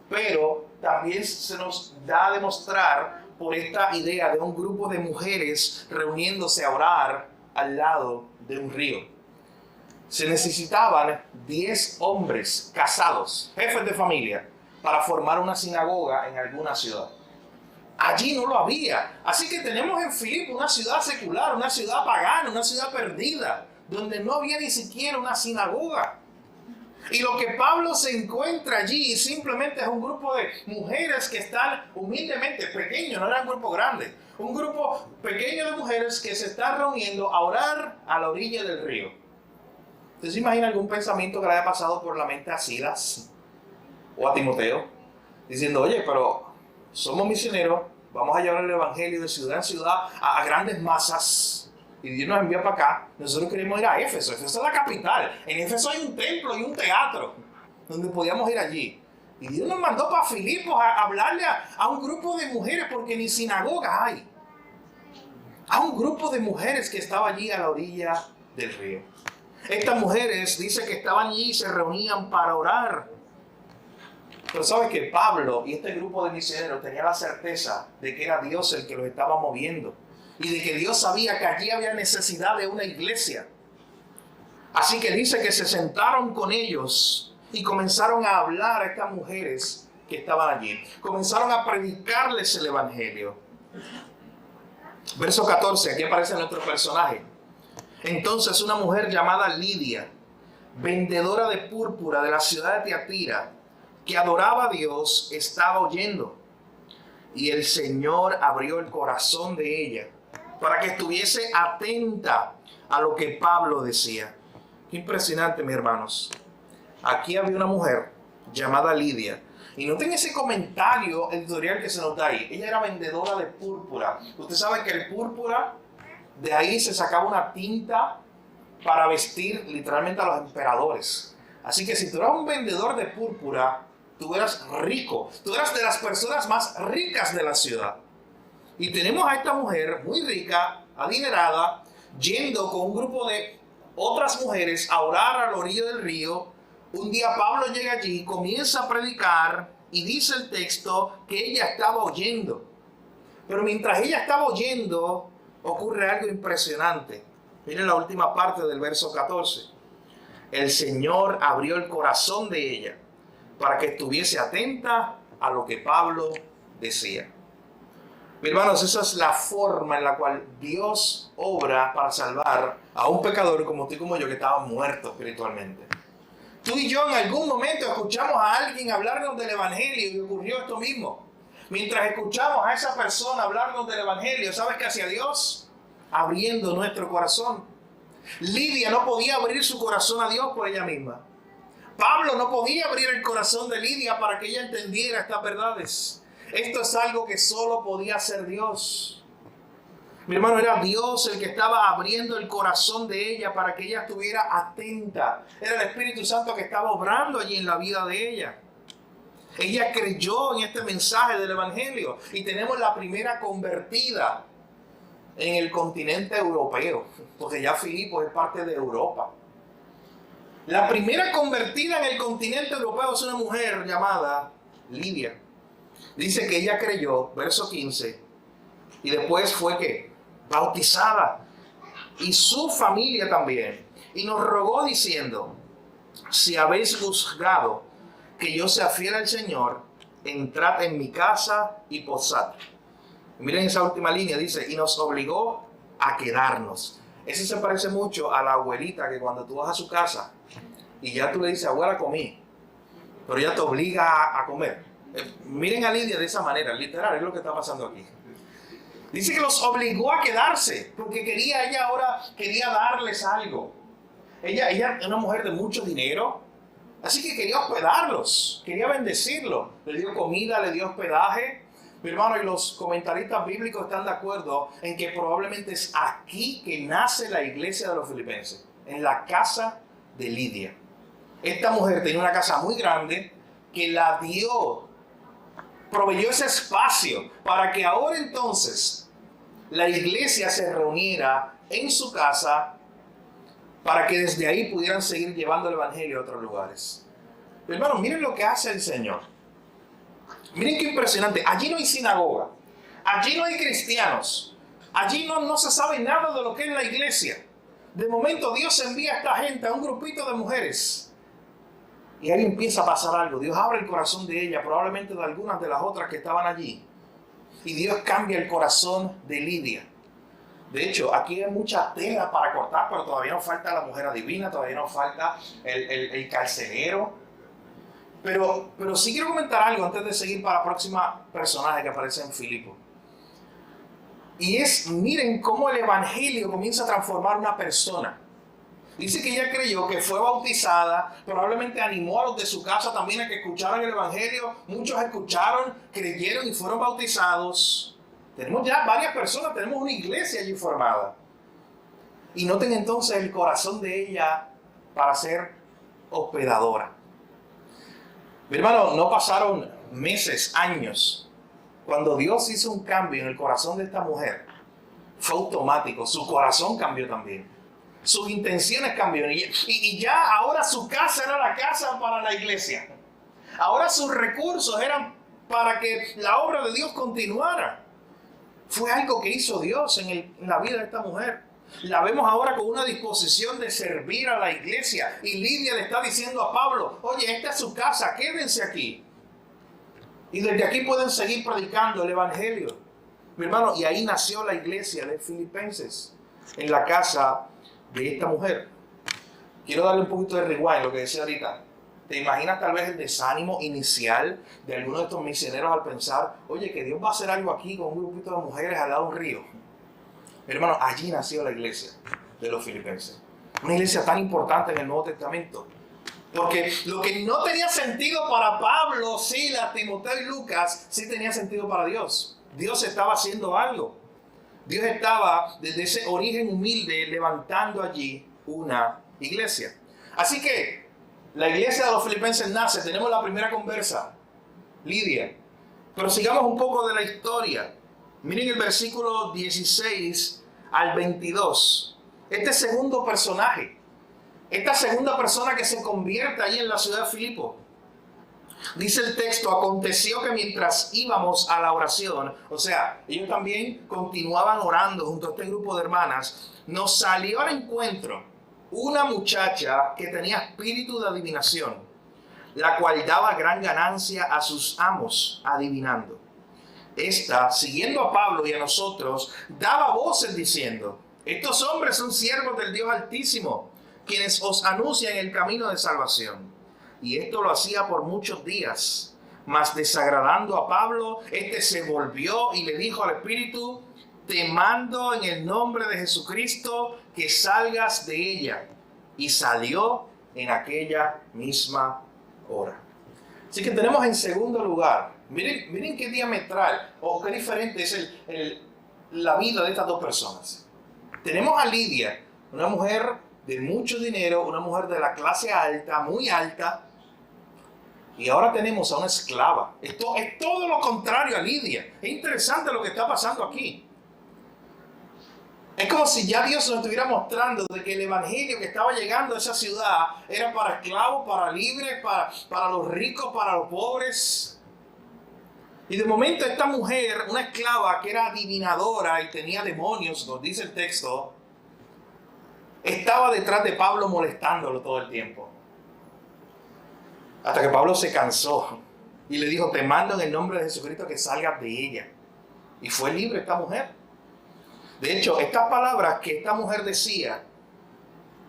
pero también se nos da a demostrar por esta idea de un grupo de mujeres reuniéndose a orar al lado de un río. Se necesitaban 10 hombres casados, jefes de familia, para formar una sinagoga en alguna ciudad. Allí no lo había. Así que tenemos en Filipo una ciudad secular, una ciudad pagana, una ciudad perdida, donde no había ni siquiera una sinagoga. Y lo que Pablo se encuentra allí simplemente es un grupo de mujeres que están humildemente, pequeños, no era un grupo grande, un grupo pequeño de mujeres que se están reuniendo a orar a la orilla del río. ¿Usted se imagina algún pensamiento que le haya pasado por la mente a Silas o a Timoteo? Diciendo, oye, pero somos misioneros, vamos a llevar el evangelio de ciudad en ciudad a grandes masas. Y Dios nos envía para acá. Nosotros queremos ir a Éfeso. Éfeso es la capital. En Éfeso hay un templo y un teatro donde podíamos ir allí. Y Dios nos mandó para Filipos a hablarle a un grupo de mujeres porque ni sinagoga hay. A un grupo de mujeres que estaba allí a la orilla del río. Estas mujeres dice que estaban allí y se reunían para orar. Pero sabes que Pablo y este grupo de misioneros tenían la certeza de que era Dios el que los estaba moviendo. Y de que Dios sabía que allí había necesidad de una iglesia. Así que dice que se sentaron con ellos y comenzaron a hablar a estas mujeres que estaban allí. Comenzaron a predicarles el evangelio. Verso 14, aquí aparece nuestro personaje. Entonces una mujer llamada Lidia, vendedora de púrpura de la ciudad de Tiatira, que adoraba a Dios, estaba oyendo. Y el Señor abrió el corazón de ella para que estuviese atenta a lo que Pablo decía. Qué impresionante, mis hermanos. Aquí había una mujer llamada Lidia. Y noten ese comentario editorial que se nos da ahí. Ella era vendedora de púrpura. Usted sabe que el púrpura, de ahí se sacaba una tinta para vestir literalmente a los emperadores. Así que si tú eras un vendedor de púrpura, tú eras rico. Tú eras de las personas más ricas de la ciudad. Y tenemos a esta mujer muy rica, adinerada, yendo con un grupo de otras mujeres a orar a la orilla del río. Un día Pablo llega allí, comienza a predicar y dice el texto que ella estaba oyendo. Pero mientras ella estaba oyendo, ocurre algo impresionante. Miren la última parte del verso 14. El Señor abrió el corazón de ella para que estuviese atenta a lo que Pablo decía. Mis hermanos, esa es la forma en la cual Dios obra para salvar a un pecador como tú y como yo que estaba muerto espiritualmente. Tú y yo en algún momento escuchamos a alguien hablarnos del evangelio y ocurrió esto mismo. Mientras escuchamos a esa persona hablarnos del evangelio, ¿sabes qué hacía Dios? Abriendo nuestro corazón. Lidia no podía abrir su corazón a Dios por ella misma. Pablo no podía abrir el corazón de Lidia para que ella entendiera estas verdades. Esto es algo que solo podía hacer Dios. Mi hermano, era Dios el que estaba abriendo el corazón de ella para que ella estuviera atenta. Era el Espíritu Santo que estaba obrando allí en la vida de ella. Ella creyó en este mensaje del evangelio y tenemos la primera convertida en el continente europeo, porque ya Filipos es parte de Europa. La primera convertida en el continente europeo es una mujer llamada Lidia. Dice que ella creyó, verso 15, y después fue que bautizada, y su familia también, y nos rogó diciendo: si habéis juzgado que yo sea fiel al Señor, entrad en mi casa y posad. Miren esa última línea, dice, y nos obligó a quedarnos. Eso se parece mucho a la abuelita que cuando tú vas a su casa y ya tú le dices: abuela, comí, pero ella te obliga a comer. Miren a Lidia de esa manera, literal, es lo que está pasando aquí. Dice que los obligó a quedarse porque ella ahora quería darles algo. Ella es una mujer de mucho dinero, Así que quería hospedarlos, quería bendecirlos. Le dio comida, le dio hospedaje. Mi hermano, y los comentaristas bíblicos están de acuerdo en que probablemente es aquí que nace la iglesia de los filipenses, en la casa de Lidia. Esta mujer tenía una casa muy grande que la dio, proveyó ese espacio para que ahora entonces la iglesia se reuniera en su casa para que desde ahí pudieran seguir llevando el evangelio a otros lugares. Hermanos, miren lo que hace el Señor. Miren qué impresionante. Allí no hay sinagoga. Allí no hay cristianos. Allí no se sabe nada de lo que es la iglesia. De momento Dios envía a esta gente, a un grupito de mujeres. Y ahí empieza a pasar algo. Dios abre el corazón de ella, probablemente de algunas de las otras que estaban allí. Y Dios cambia el corazón de Lidia. De hecho, aquí hay mucha tela para cortar, pero todavía nos falta la mujer adivina, todavía nos falta el carcelero. Pero sí quiero comentar algo antes de seguir para la próxima personaje que aparece en Filipo. Y es, miren cómo el evangelio comienza a transformar una persona. Dice que ella creyó, que fue bautizada, probablemente animó a los de su casa también a que escucharan el evangelio. Muchos escucharon, creyeron y fueron bautizados. Tenemos ya varias personas, tenemos una iglesia allí formada. Y noten entonces el corazón de ella para ser hospedadora. Mi hermano, no pasaron meses, años, cuando Dios hizo un cambio en el corazón de esta mujer. Fue automático, su corazón cambió también. Sus intenciones cambiaron y ya ahora su casa era la casa para la iglesia. Ahora sus recursos eran para que la obra de Dios continuara. Fue algo que hizo Dios en la vida de esta mujer. La vemos ahora con una disposición de servir a la iglesia. Y Lidia le está diciendo a Pablo, oye, esta es su casa, quédense aquí. Y desde aquí pueden seguir predicando el evangelio. Mi hermano, y ahí nació la iglesia de Filipenses, en la casa de esta mujer. Quiero darle un poquito de rewind, lo que decía ahorita. ¿Te imaginas tal vez el desánimo inicial de algunos de estos misioneros al pensar, oye, que Dios va a hacer algo aquí con un grupito de mujeres al lado de un río? Mi hermano, allí nació la iglesia de los filipenses. Una iglesia tan importante en el Nuevo Testamento. Porque lo que no tenía sentido para Pablo, Silas, Timoteo y Lucas, sí tenía sentido para Dios. Dios estaba haciendo algo. Dios estaba desde ese origen humilde levantando allí una iglesia. Así que la iglesia de los filipenses nace. Tenemos la primera conversa, Lidia. Pero sigamos un poco de la historia. Miren el versículo 16 al 22. Este segundo personaje, esta segunda persona que se convierte ahí en la ciudad de Filipo. Dice el texto, aconteció que mientras íbamos a la oración, o sea, ellos también continuaban orando junto a este grupo de hermanas, nos salió al encuentro una muchacha que tenía espíritu de adivinación, la cual daba gran ganancia a sus amos adivinando. Esta, siguiendo a Pablo y a nosotros, daba voces diciendo, estos hombres son siervos del Dios Altísimo, quienes os anuncian el camino de salvación. Y esto lo hacía por muchos días. Mas desagradando a Pablo, este se volvió y le dijo al Espíritu, te mando en el nombre de Jesucristo que salgas de ella. Y salió en aquella misma hora. Así que tenemos en segundo lugar, miren qué diametral o qué diferente es la vida de estas dos personas. Tenemos a Lidia, una mujer de mucho dinero, una mujer de la clase alta, muy alta. Y ahora tenemos a una esclava. Esto es todo lo contrario a Lidia. Es interesante lo que está pasando aquí. Es como si ya Dios nos estuviera mostrando de que el evangelio que estaba llegando a esa ciudad era para esclavos, para libres, para los ricos, para los pobres. Y de momento esta mujer, una esclava que era adivinadora y tenía demonios, nos dice el texto, estaba detrás de Pablo molestándolo todo el tiempo. Hasta que Pablo se cansó y le dijo, te mando en el nombre de Jesucristo que salgas de ella. Y fue libre esta mujer. De hecho, estas palabras que esta mujer decía,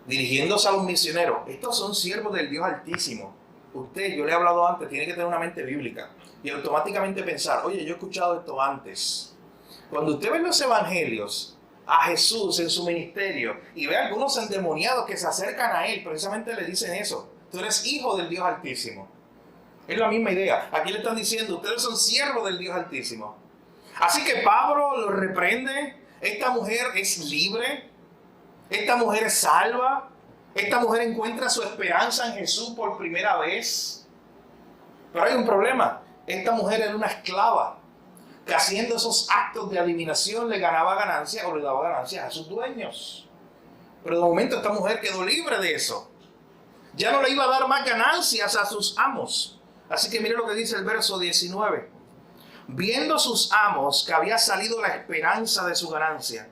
dirigiéndose a los misioneros, estos son siervos del Dios Altísimo. Usted, yo le he hablado antes, tiene que tener una mente bíblica y automáticamente pensar, oye, yo he escuchado esto antes. Cuando usted ve los evangelios, a Jesús en su ministerio y ve a algunos endemoniados que se acercan a él, precisamente le dicen eso. tú eres hijo del Dios Altísimo. Es la misma idea. Aquí le están diciendo, ustedes son siervos del Dios Altísimo. Así que Pablo los reprende. Esta mujer es libre. Esta mujer es salva. Esta mujer encuentra su esperanza en Jesús por primera vez. Pero hay un problema. Esta mujer era una esclava que haciendo esos actos de adivinación le ganaba ganancias o le daba ganancias a sus dueños. Pero de momento esta mujer quedó libre de eso. Ya no le iba a dar más ganancias a sus amos. Así que mire lo que dice el verso 19. Viendo sus amos que había salido la esperanza de su ganancia,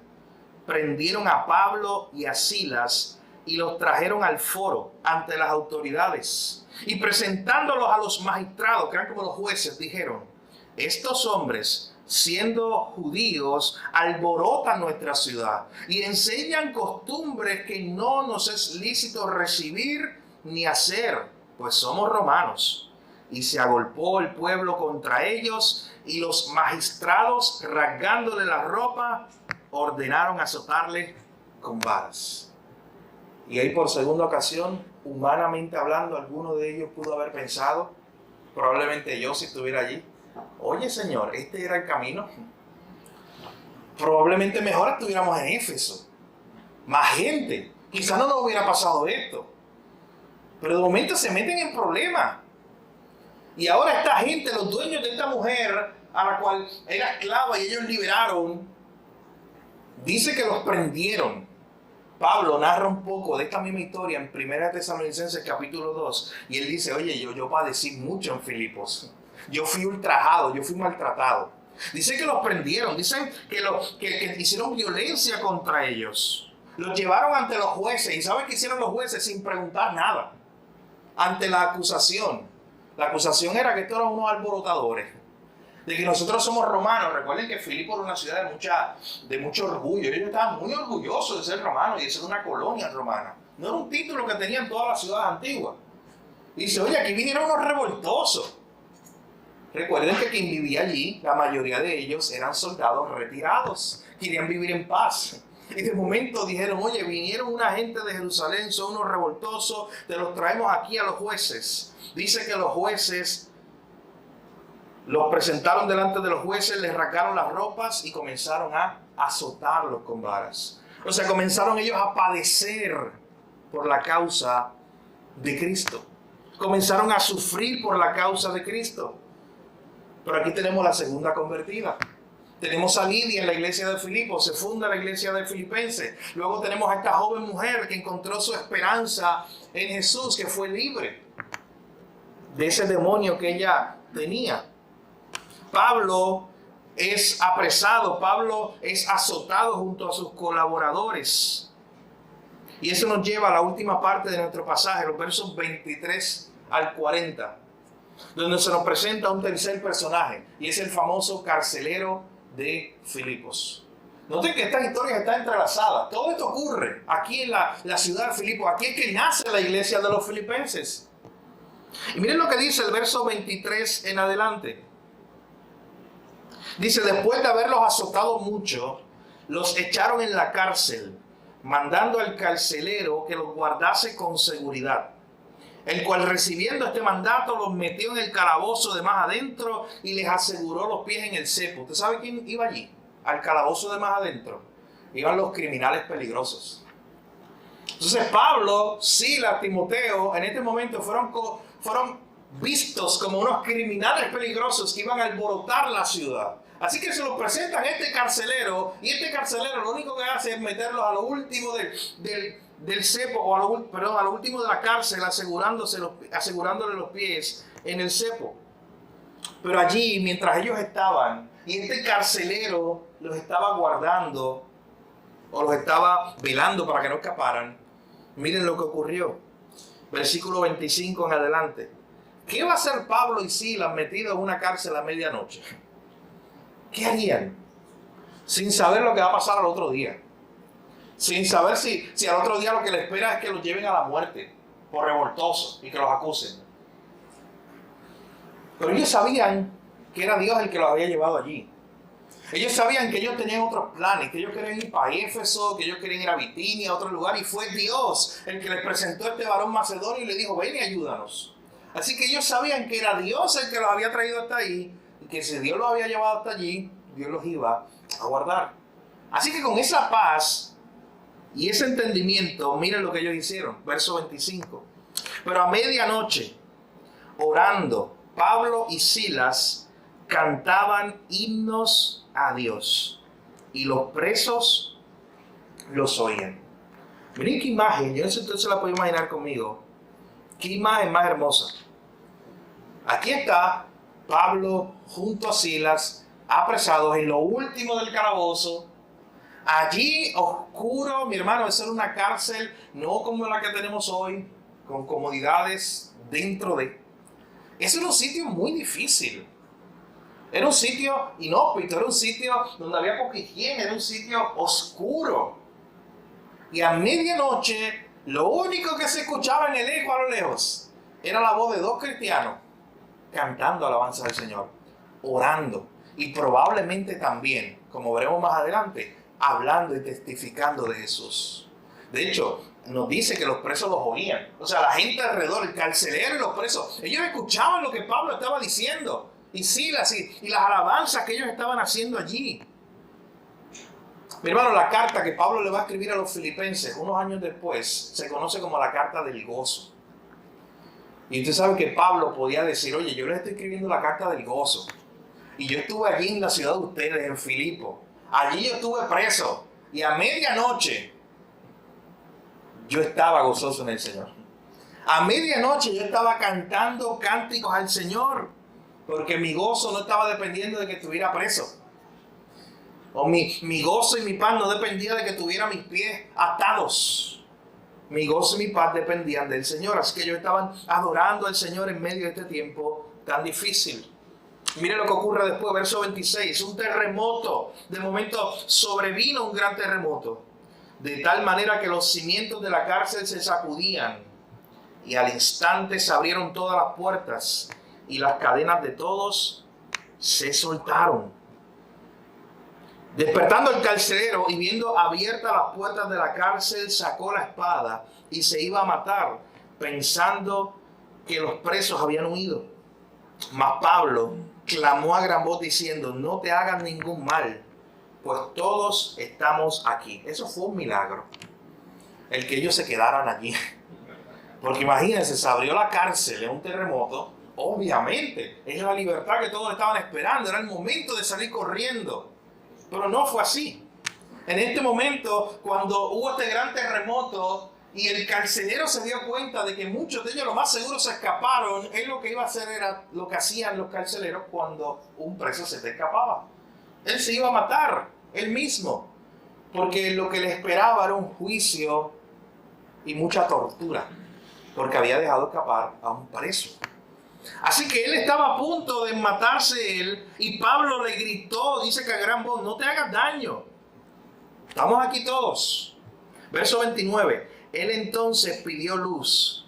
prendieron a Pablo y a Silas y los trajeron al foro ante las autoridades. Y presentándolos a los magistrados, que eran como los jueces, dijeron: estos hombres, siendo judíos, alborotan nuestra ciudad y enseñan costumbres que no nos es lícito recibir ni hacer, pues somos romanos. Y se agolpó el pueblo contra ellos, y los magistrados, rasgándole la ropa, ordenaron azotarle con varas. Y ahí por segunda ocasión, humanamente hablando, alguno de ellos pudo haber pensado, probablemente yo si estuviera allí: oye Señor, este era el camino. Probablemente mejor estuviéramos en Éfeso. Más gente. Quizás no nos hubiera pasado esto. Pero de momento se meten en problemas. Y ahora esta gente, los dueños de esta mujer, a la cual era esclava y ellos liberaron, dice que los prendieron. Pablo narra un poco de esta misma historia en 1 Tesalonicenses capítulo 2. Y él dice: oye, yo padecí mucho en Filipos. Yo fui ultrajado, yo fui maltratado. Dice que los prendieron, dicen que hicieron violencia contra ellos. Los llevaron ante los jueces. ¿Y saben qué hicieron los jueces? Sin preguntar nada. Ante la acusación. La acusación era que estos eran unos alborotadores, de que nosotros somos romanos. Recuerden que Filipo era una ciudad de mucho orgullo. Ellos estaban muy orgullosos de ser romanos y de ser una colonia romana. No era un título que tenían todas las ciudades antiguas. Y dice: oye, aquí vinieron unos revoltosos. Recuerden que quien vivía allí, la mayoría de ellos eran soldados retirados. Querían vivir en paz. Y de momento dijeron: oye, vinieron una gente de Jerusalén, son unos revoltosos, te los traemos aquí a los jueces. Dice que los jueces los presentaron delante de los jueces, les rasgaron las ropas y comenzaron a azotarlos con varas. O sea, comenzaron ellos a padecer por la causa de Cristo. Comenzaron a sufrir por la causa de Cristo. Pero aquí tenemos la segunda convertida. Tenemos a Lidia en la iglesia de Filipos, se funda la iglesia de Filipenses. Luego tenemos a esta joven mujer que encontró su esperanza en Jesús, que fue libre de ese demonio que ella tenía. Pablo es apresado, Pablo es azotado junto a sus colaboradores. Y eso nos lleva a la última parte de nuestro pasaje, los versos 23 al 40, donde se nos presenta un tercer personaje, y es el famoso carcelero de Filipos. Noten que estas historias están entrelazadas. Todo esto ocurre aquí en la ciudad de Filipos. Aquí es que nace la iglesia de los filipenses. Y miren lo que dice el verso 23 en adelante. Dice: después de haberlos azotado mucho, los echaron en la cárcel, mandando al carcelero que los guardase con seguridad, el cual, recibiendo este mandato, los metió en el calabozo de más adentro y les aseguró los pies en el cepo. ¿Usted sabe quién iba allí? Al calabozo de más adentro iban los criminales peligrosos. Entonces Pablo, Silas, Timoteo, en este momento fueron vistos como unos criminales peligrosos que iban a alborotar la ciudad. Así que se los presentan a este carcelero, y este carcelero lo único que hace es meterlos a lo último del cepo, o a lo último de la cárcel, asegurándole los pies en el cepo. Pero allí, mientras ellos estaban, y este carcelero los estaba guardando, o los estaba velando para que no escaparan, miren lo que ocurrió. Versículo 25 en adelante. ¿Qué va a hacer Pablo y Silas metidos en una cárcel a medianoche? ¿Qué harían? Sin saber lo que va a pasar al otro día. Sin saber si al otro día lo que les espera es que los lleven a la muerte por revoltosos y que los acusen. Pero ellos sabían que era Dios el que los había llevado allí. Ellos sabían que ellos tenían otros planes, que ellos querían ir para Éfeso, que ellos querían ir a Bitinia, a otro lugar, y fue Dios el que les presentó a este varón macedonio y le dijo, ven y ayúdanos. Así que ellos sabían que era Dios el que los había traído hasta ahí, y que si Dios los había llevado hasta allí, Dios los iba a guardar. Así que con esa paz y ese entendimiento, miren lo que ellos hicieron, verso 25. Pero a medianoche, orando, Pablo y Silas cantaban himnos a Dios y los presos los oían. Miren qué imagen, yo no sé si usted se la puede imaginar conmigo. Qué imagen más hermosa. Aquí está Pablo junto a Silas, apresados en lo último del calabozo. Allí oscuro, mi hermano, eso era una cárcel, no como la que tenemos hoy, con comodidades dentro de. Eso era un sitio muy difícil. Era un sitio inhóspito, era un sitio donde había poca higiene, era un sitio oscuro. Y a medianoche, lo único que se escuchaba en el eco a lo lejos era la voz de dos cristianos cantando alabanza del Señor, orando y probablemente también, como veremos más adelante, hablando y testificando de Jesús. De hecho, nos dice que los presos los oían. O sea, la gente alrededor, el carcelero y los presos, ellos escuchaban lo que Pablo estaba diciendo. Y Silas y las alabanzas que ellos estaban haciendo allí. Mi hermano, la carta que Pablo le va a escribir a los filipenses unos años después se conoce como la carta del gozo. Y usted sabe que Pablo podía decir, oye, yo les estoy escribiendo la carta del gozo. Y yo estuve allí en la ciudad de ustedes, en Filipo. Allí yo estuve preso. Y a medianoche yo estaba gozoso en el Señor. A medianoche yo estaba cantando cánticos al Señor. Porque mi gozo no estaba dependiendo de que estuviera preso. O mi gozo y mi paz no dependía de que tuviera mis pies atados. Mi gozo y mi paz dependían del Señor. Así que ellos estaban adorando al Señor en medio de este tiempo tan difícil. Miren lo que ocurre después, verso 26. Un terremoto. De momento sobrevino un gran terremoto. De tal manera que los cimientos de la cárcel se sacudían. Y al instante se abrieron todas las puertas. Y las cadenas de todos se soltaron. Despertando el carcelero y viendo abiertas las puertas de la cárcel, sacó la espada y se iba a matar, pensando que los presos habían huido. Mas Pablo clamó a gran voz diciendo, no te hagan ningún mal, pues todos estamos aquí. Eso fue un milagro, el que ellos se quedaran allí. Porque imagínense, se abrió la cárcel en un terremoto. Obviamente, es la libertad que todos estaban esperando, era el momento de salir corriendo. Pero no fue así. En este momento, cuando hubo este gran terremoto y el carcelero se dio cuenta de que muchos de ellos, lo más seguro, se escaparon, él lo que iba a hacer era lo que hacían los carceleros cuando un preso se te escapaba. Él se iba a matar, él mismo, porque lo que le esperaba era un juicio y mucha tortura, porque había dejado escapar a un preso. Así que él estaba a punto de matarse él y Pablo le gritó, dice que a gran voz, no te hagas daño. Estamos aquí todos. Verso 29. Él entonces pidió luz.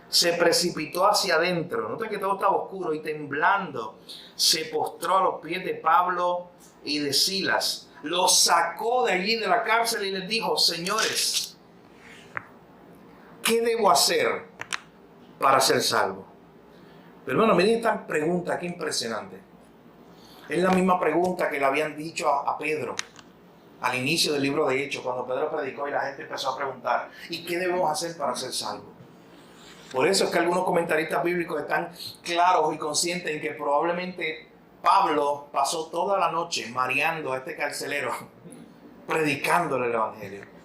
Se precipitó hacia adentro. Nota que todo estaba oscuro y temblando se postró a los pies de Pablo y de Silas. Los sacó de allí de la cárcel y les dijo, señores, ¿qué debo hacer para ser salvo? Pero bueno, miren esta pregunta, qué impresionante. Es la misma pregunta que le habían dicho a Pedro al inicio del libro de Hechos, cuando Pedro predicó y la gente empezó a preguntar, ¿y qué debemos hacer para ser salvos? Por eso es que algunos comentaristas bíblicos están claros y conscientes en que probablemente Pablo pasó toda la noche mareando a este carcelero, predicándole el evangelio.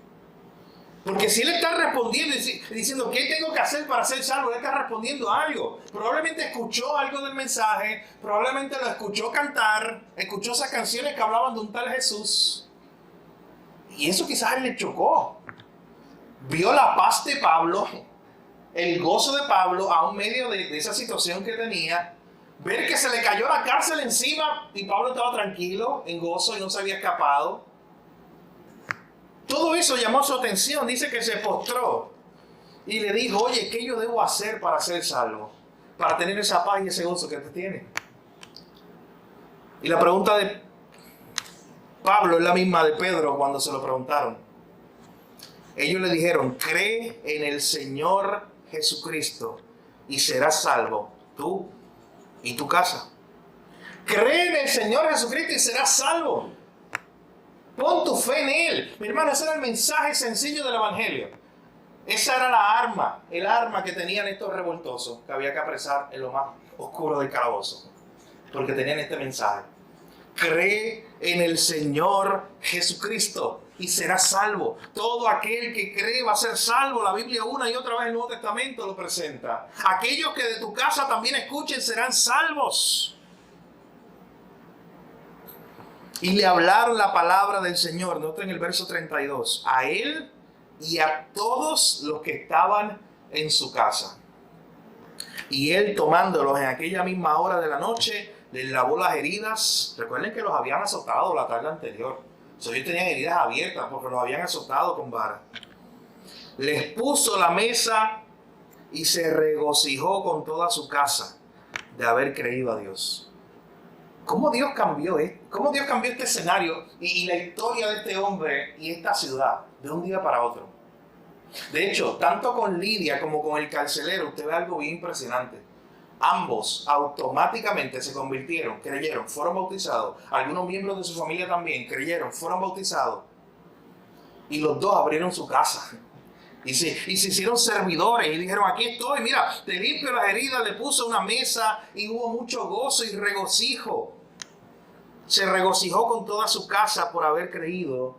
Porque si él está respondiendo y diciendo, ¿qué tengo que hacer para ser salvo? Él está respondiendo algo. Probablemente escuchó algo del mensaje, probablemente lo escuchó cantar, escuchó esas canciones que hablaban de un tal Jesús. Y eso quizás a él le chocó. Vio la paz de Pablo, el gozo de Pablo, aún medio de esa situación que tenía. Ver que se le cayó la cárcel encima y Pablo estaba tranquilo, en gozo y no se había escapado. Todo eso llamó su atención. Dice que se postró y le dijo, oye, ¿qué yo debo hacer para ser salvo? Para tener esa paz y ese gozo que te tiene. Y la pregunta Pablo es la misma de Pedro cuando se lo preguntaron. Ellos le dijeron, cree en el Señor Jesucristo y serás salvo, tú y tu casa. Cree en el Señor Jesucristo y serás salvo. Pon tu fe en Él. Mi hermano, ese era el mensaje sencillo del Evangelio. Esa era la arma, el arma que tenían estos revoltosos, que había que apresar en lo más oscuro del calabozo. Porque tenían este mensaje. Cree en el Señor Jesucristo y serás salvo. Todo aquel que cree va a ser salvo. La Biblia una y otra vez en el Nuevo Testamento lo presenta. Aquellos que de tu casa también escuchen serán salvos. Y le hablaron la palabra del Señor, noten el verso 32, a él y a todos los que estaban en su casa. Y él, tomándolos en aquella misma hora de la noche, les lavó las heridas. Recuerden que los habían azotado la tarde anterior. Ellos tenían heridas abiertas porque los habían azotado con vara. Les puso la mesa y se regocijó con toda su casa de haber creído a Dios. ¿Cómo Dios cambió esto? ¿Cómo Dios cambió este escenario y la historia de este hombre y esta ciudad de un día para otro? De hecho, tanto con Lidia como con el carcelero, usted ve algo bien impresionante. Ambos automáticamente se convirtieron, creyeron, fueron bautizados. Algunos miembros de su familia también creyeron, fueron bautizados. Y los dos abrieron su casa. Y se hicieron servidores y dijeron, aquí estoy, mira, te limpio las heridas, le puso una mesa y hubo mucho gozo y regocijo. Se regocijó con toda su casa por haber creído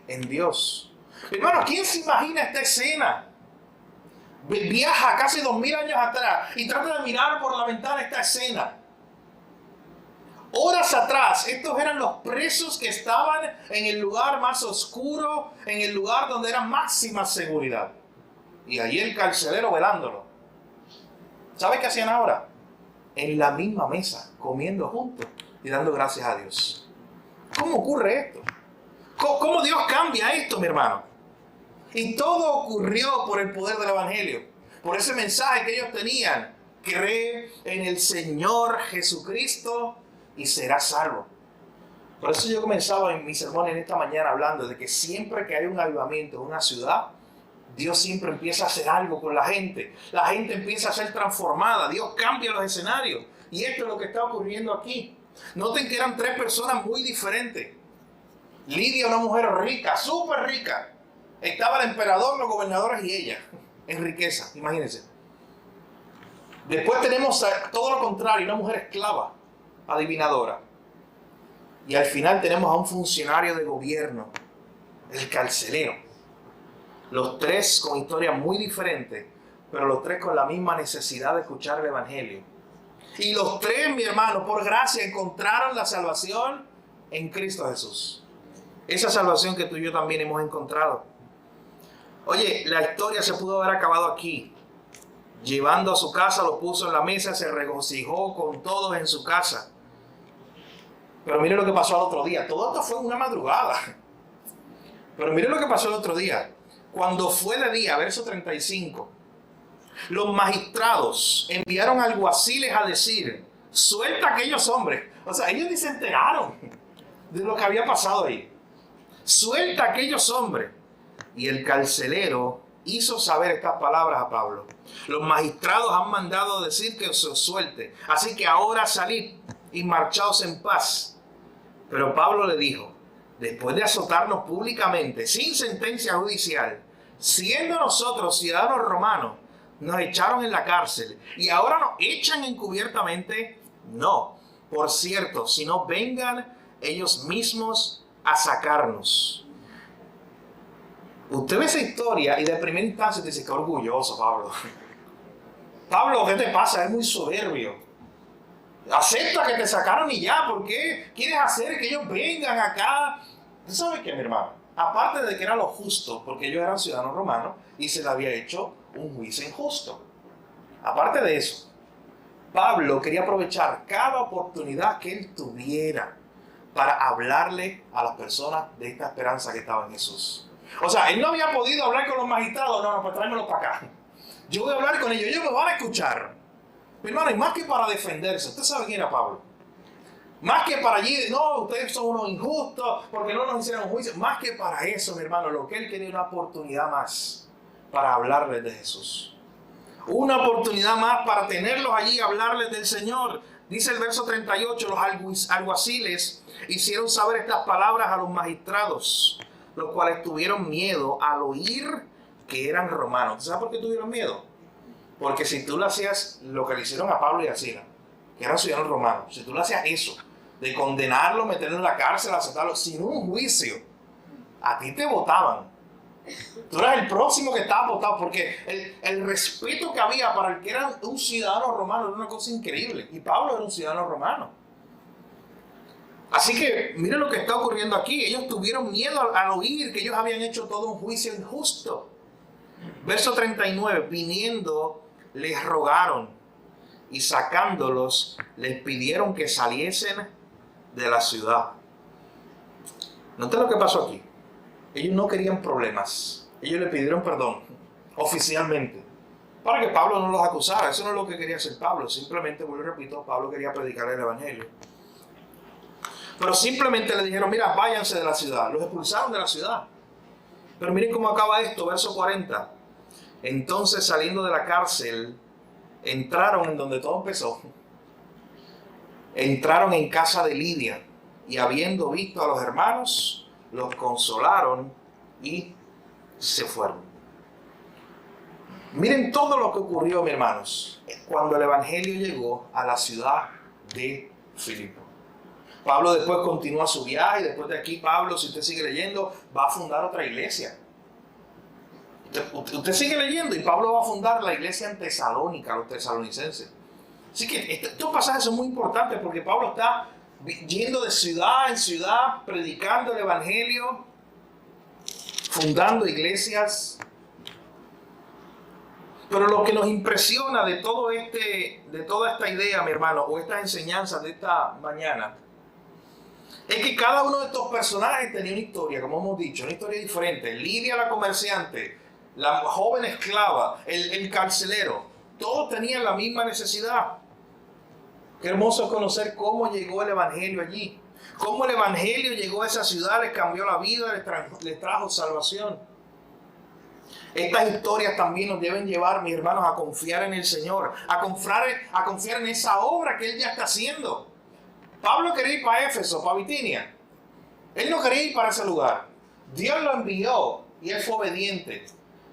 en Dios. Hermano, ¿quién se imagina esta escena? Viaja casi 2000 años atrás y trata de mirar por la ventana esta escena. Horas atrás, estos eran los presos que estaban en el lugar más oscuro, en el lugar donde era máxima seguridad. Y allí el carcelero velándolo. ¿Sabe qué hacían ahora? En la misma mesa, comiendo juntos y dando gracias a Dios. ¿Cómo ocurre esto? ¿Cómo Dios cambia esto, mi hermano? Y todo ocurrió por el poder del Evangelio, por ese mensaje que ellos tenían. Cree en el Señor Jesucristo y serás salvo. Por eso yo comenzaba en mi sermón en esta mañana hablando de que siempre que hay un avivamiento en una ciudad, Dios siempre empieza a hacer algo con la gente. La gente empieza a ser transformada. Dios cambia los escenarios. Y esto es lo que está ocurriendo aquí. Noten que eran tres personas muy diferentes. Lidia, una mujer rica, súper rica. Estaba el emperador, los gobernadores y ella, en riqueza, imagínense. Después tenemos todo lo contrario, una mujer esclava, adivinadora. Y al final tenemos a un funcionario de gobierno, el carcelero. Los tres con historias muy diferentes, pero los tres con la misma necesidad de escuchar el Evangelio. Y los tres, mi hermano, por gracia encontraron la salvación en Cristo Jesús. Esa salvación que tú y yo también hemos encontrado. Oye, la historia se pudo haber acabado aquí. Llevando a su casa, lo puso en la mesa, se regocijó con todos en su casa. Pero mire lo que pasó al otro día. Todo esto fue una madrugada. Pero mire lo que pasó el otro día. Cuando fue de día, verso 35, los magistrados enviaron alguaciles a decir, suelta a aquellos hombres. O sea, ellos ni se enteraron de lo que había pasado ahí. Suelta a aquellos hombres. Y el carcelero hizo saber estas palabras a Pablo. Los magistrados han mandado decir que se os suelte. Así que ahora salid y marchaos en paz. Pero Pablo le dijo, después de azotarnos públicamente, sin sentencia judicial, siendo nosotros ciudadanos romanos, nos echaron en la cárcel y ahora nos echan encubiertamente. No, por cierto, si no vengan ellos mismos a sacarnos. Usted ve esa historia y de primera instancia te dice, qué orgulloso, Pablo. Pablo, ¿qué te pasa? Es muy soberbio. Acepta que te sacaron y ya. ¿Por qué quieres hacer que ellos vengan acá? ¿Tú sabes qué, mi hermano? Aparte de que era lo justo, porque ellos eran ciudadanos romanos y se le había hecho un juicio injusto. Aparte de eso, Pablo quería aprovechar cada oportunidad que él tuviera para hablarle a las personas de esta esperanza que estaba en Jesús. O sea, él no había podido hablar con los magistrados. No, pues tráemelos para acá. Yo voy a hablar con ellos. Ellos me van a escuchar. Mi hermano, y más que para defenderse. ¿Usted sabe quién era Pablo? Más que para allí, no, ustedes son unos injustos porque no nos hicieron juicio. Más que para eso, mi hermano, lo que él quería era una oportunidad más para hablarles de Jesús. Una oportunidad más para tenerlos allí y hablarles del Señor. Dice el verso 38, los alguaciles hicieron saber estas palabras a los magistrados, los cuales tuvieron miedo al oír que eran romanos. ¿Sabes por qué tuvieron miedo? Porque si tú le hacías lo que le hicieron a Pablo y a Silas, que eran ciudadanos romanos, si tú le hacías eso, de condenarlo, meterlo en la cárcel, aceptarlo, sin un juicio, a ti te votaban. Tú eras el próximo que estaba votado, porque el respeto que había para el que era un ciudadano romano era una cosa increíble. Y Pablo era un ciudadano romano. Así que miren lo que está ocurriendo aquí. Ellos tuvieron miedo al oír que ellos habían hecho todo un juicio injusto. Verso 39, viniendo les rogaron y sacándolos les pidieron que saliesen de la ciudad. Nota lo que pasó aquí. Ellos no querían problemas. Ellos le pidieron perdón oficialmente para que Pablo no los acusara. Eso no es lo que quería hacer Pablo. Simplemente, vuelvo y repito, Pablo quería predicar el evangelio. Pero simplemente le dijeron, mira, váyanse de la ciudad. Los expulsaron de la ciudad. Pero miren cómo acaba esto, verso 40. Entonces, saliendo de la cárcel, entraron en donde todo empezó. Entraron en casa de Lidia y habiendo visto a los hermanos, los consolaron y se fueron. Miren todo lo que ocurrió, mis hermanos, cuando el evangelio llegó a la ciudad de Filipo. Pablo después continúa su viaje y después de aquí Pablo, si usted sigue leyendo, va a fundar otra iglesia. Usted sigue leyendo y Pablo va a fundar la iglesia en Tesalónica, los tesalonicenses. Así que estos pasajes son muy importantes porque Pablo está yendo de ciudad en ciudad, predicando el evangelio, fundando iglesias. Pero lo que nos impresiona de toda esta idea, mi hermano, o estas enseñanzas de esta mañana, es que cada uno de estos personajes tenía una historia, como hemos dicho, una historia diferente. Lidia la comerciante, la joven esclava, el carcelero, todos tenían la misma necesidad. Qué hermoso es conocer cómo llegó el evangelio allí, cómo el evangelio llegó a esa ciudad, les cambió la vida, les trajo salvación. Estas historias también nos deben llevar, mis hermanos, a confiar en el Señor, a confiar en esa obra que Él ya está haciendo. Pablo quería ir para Éfeso, para Bitinia. Él no quería ir para ese lugar. Dios lo envió y él fue obediente.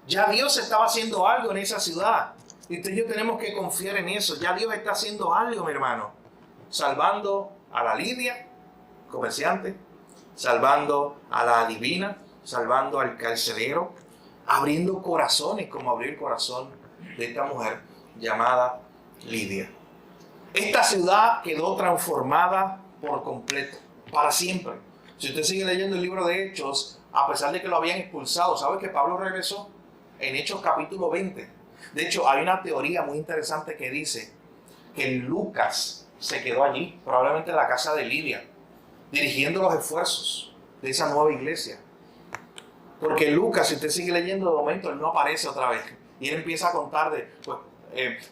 Ya Dios estaba haciendo algo en esa ciudad. Y usted y yo tenemos que confiar en eso. Ya Dios está haciendo algo, mi hermano. Salvando a la Lidia, comerciante. Salvando a la adivina. Salvando al carcelero. Abriendo corazones, como abrió el corazón de esta mujer llamada Lidia. Esta ciudad quedó transformada por completo, para siempre. Si usted sigue leyendo el libro de Hechos, a pesar de que lo habían expulsado, ¿sabe que Pablo regresó? En Hechos capítulo 20. De hecho, hay una teoría muy interesante que dice que Lucas se quedó allí, probablemente en la casa de Lidia, dirigiendo los esfuerzos de esa nueva iglesia. Porque Lucas, si usted sigue leyendo de momento, él no aparece otra vez. Y él empieza a contar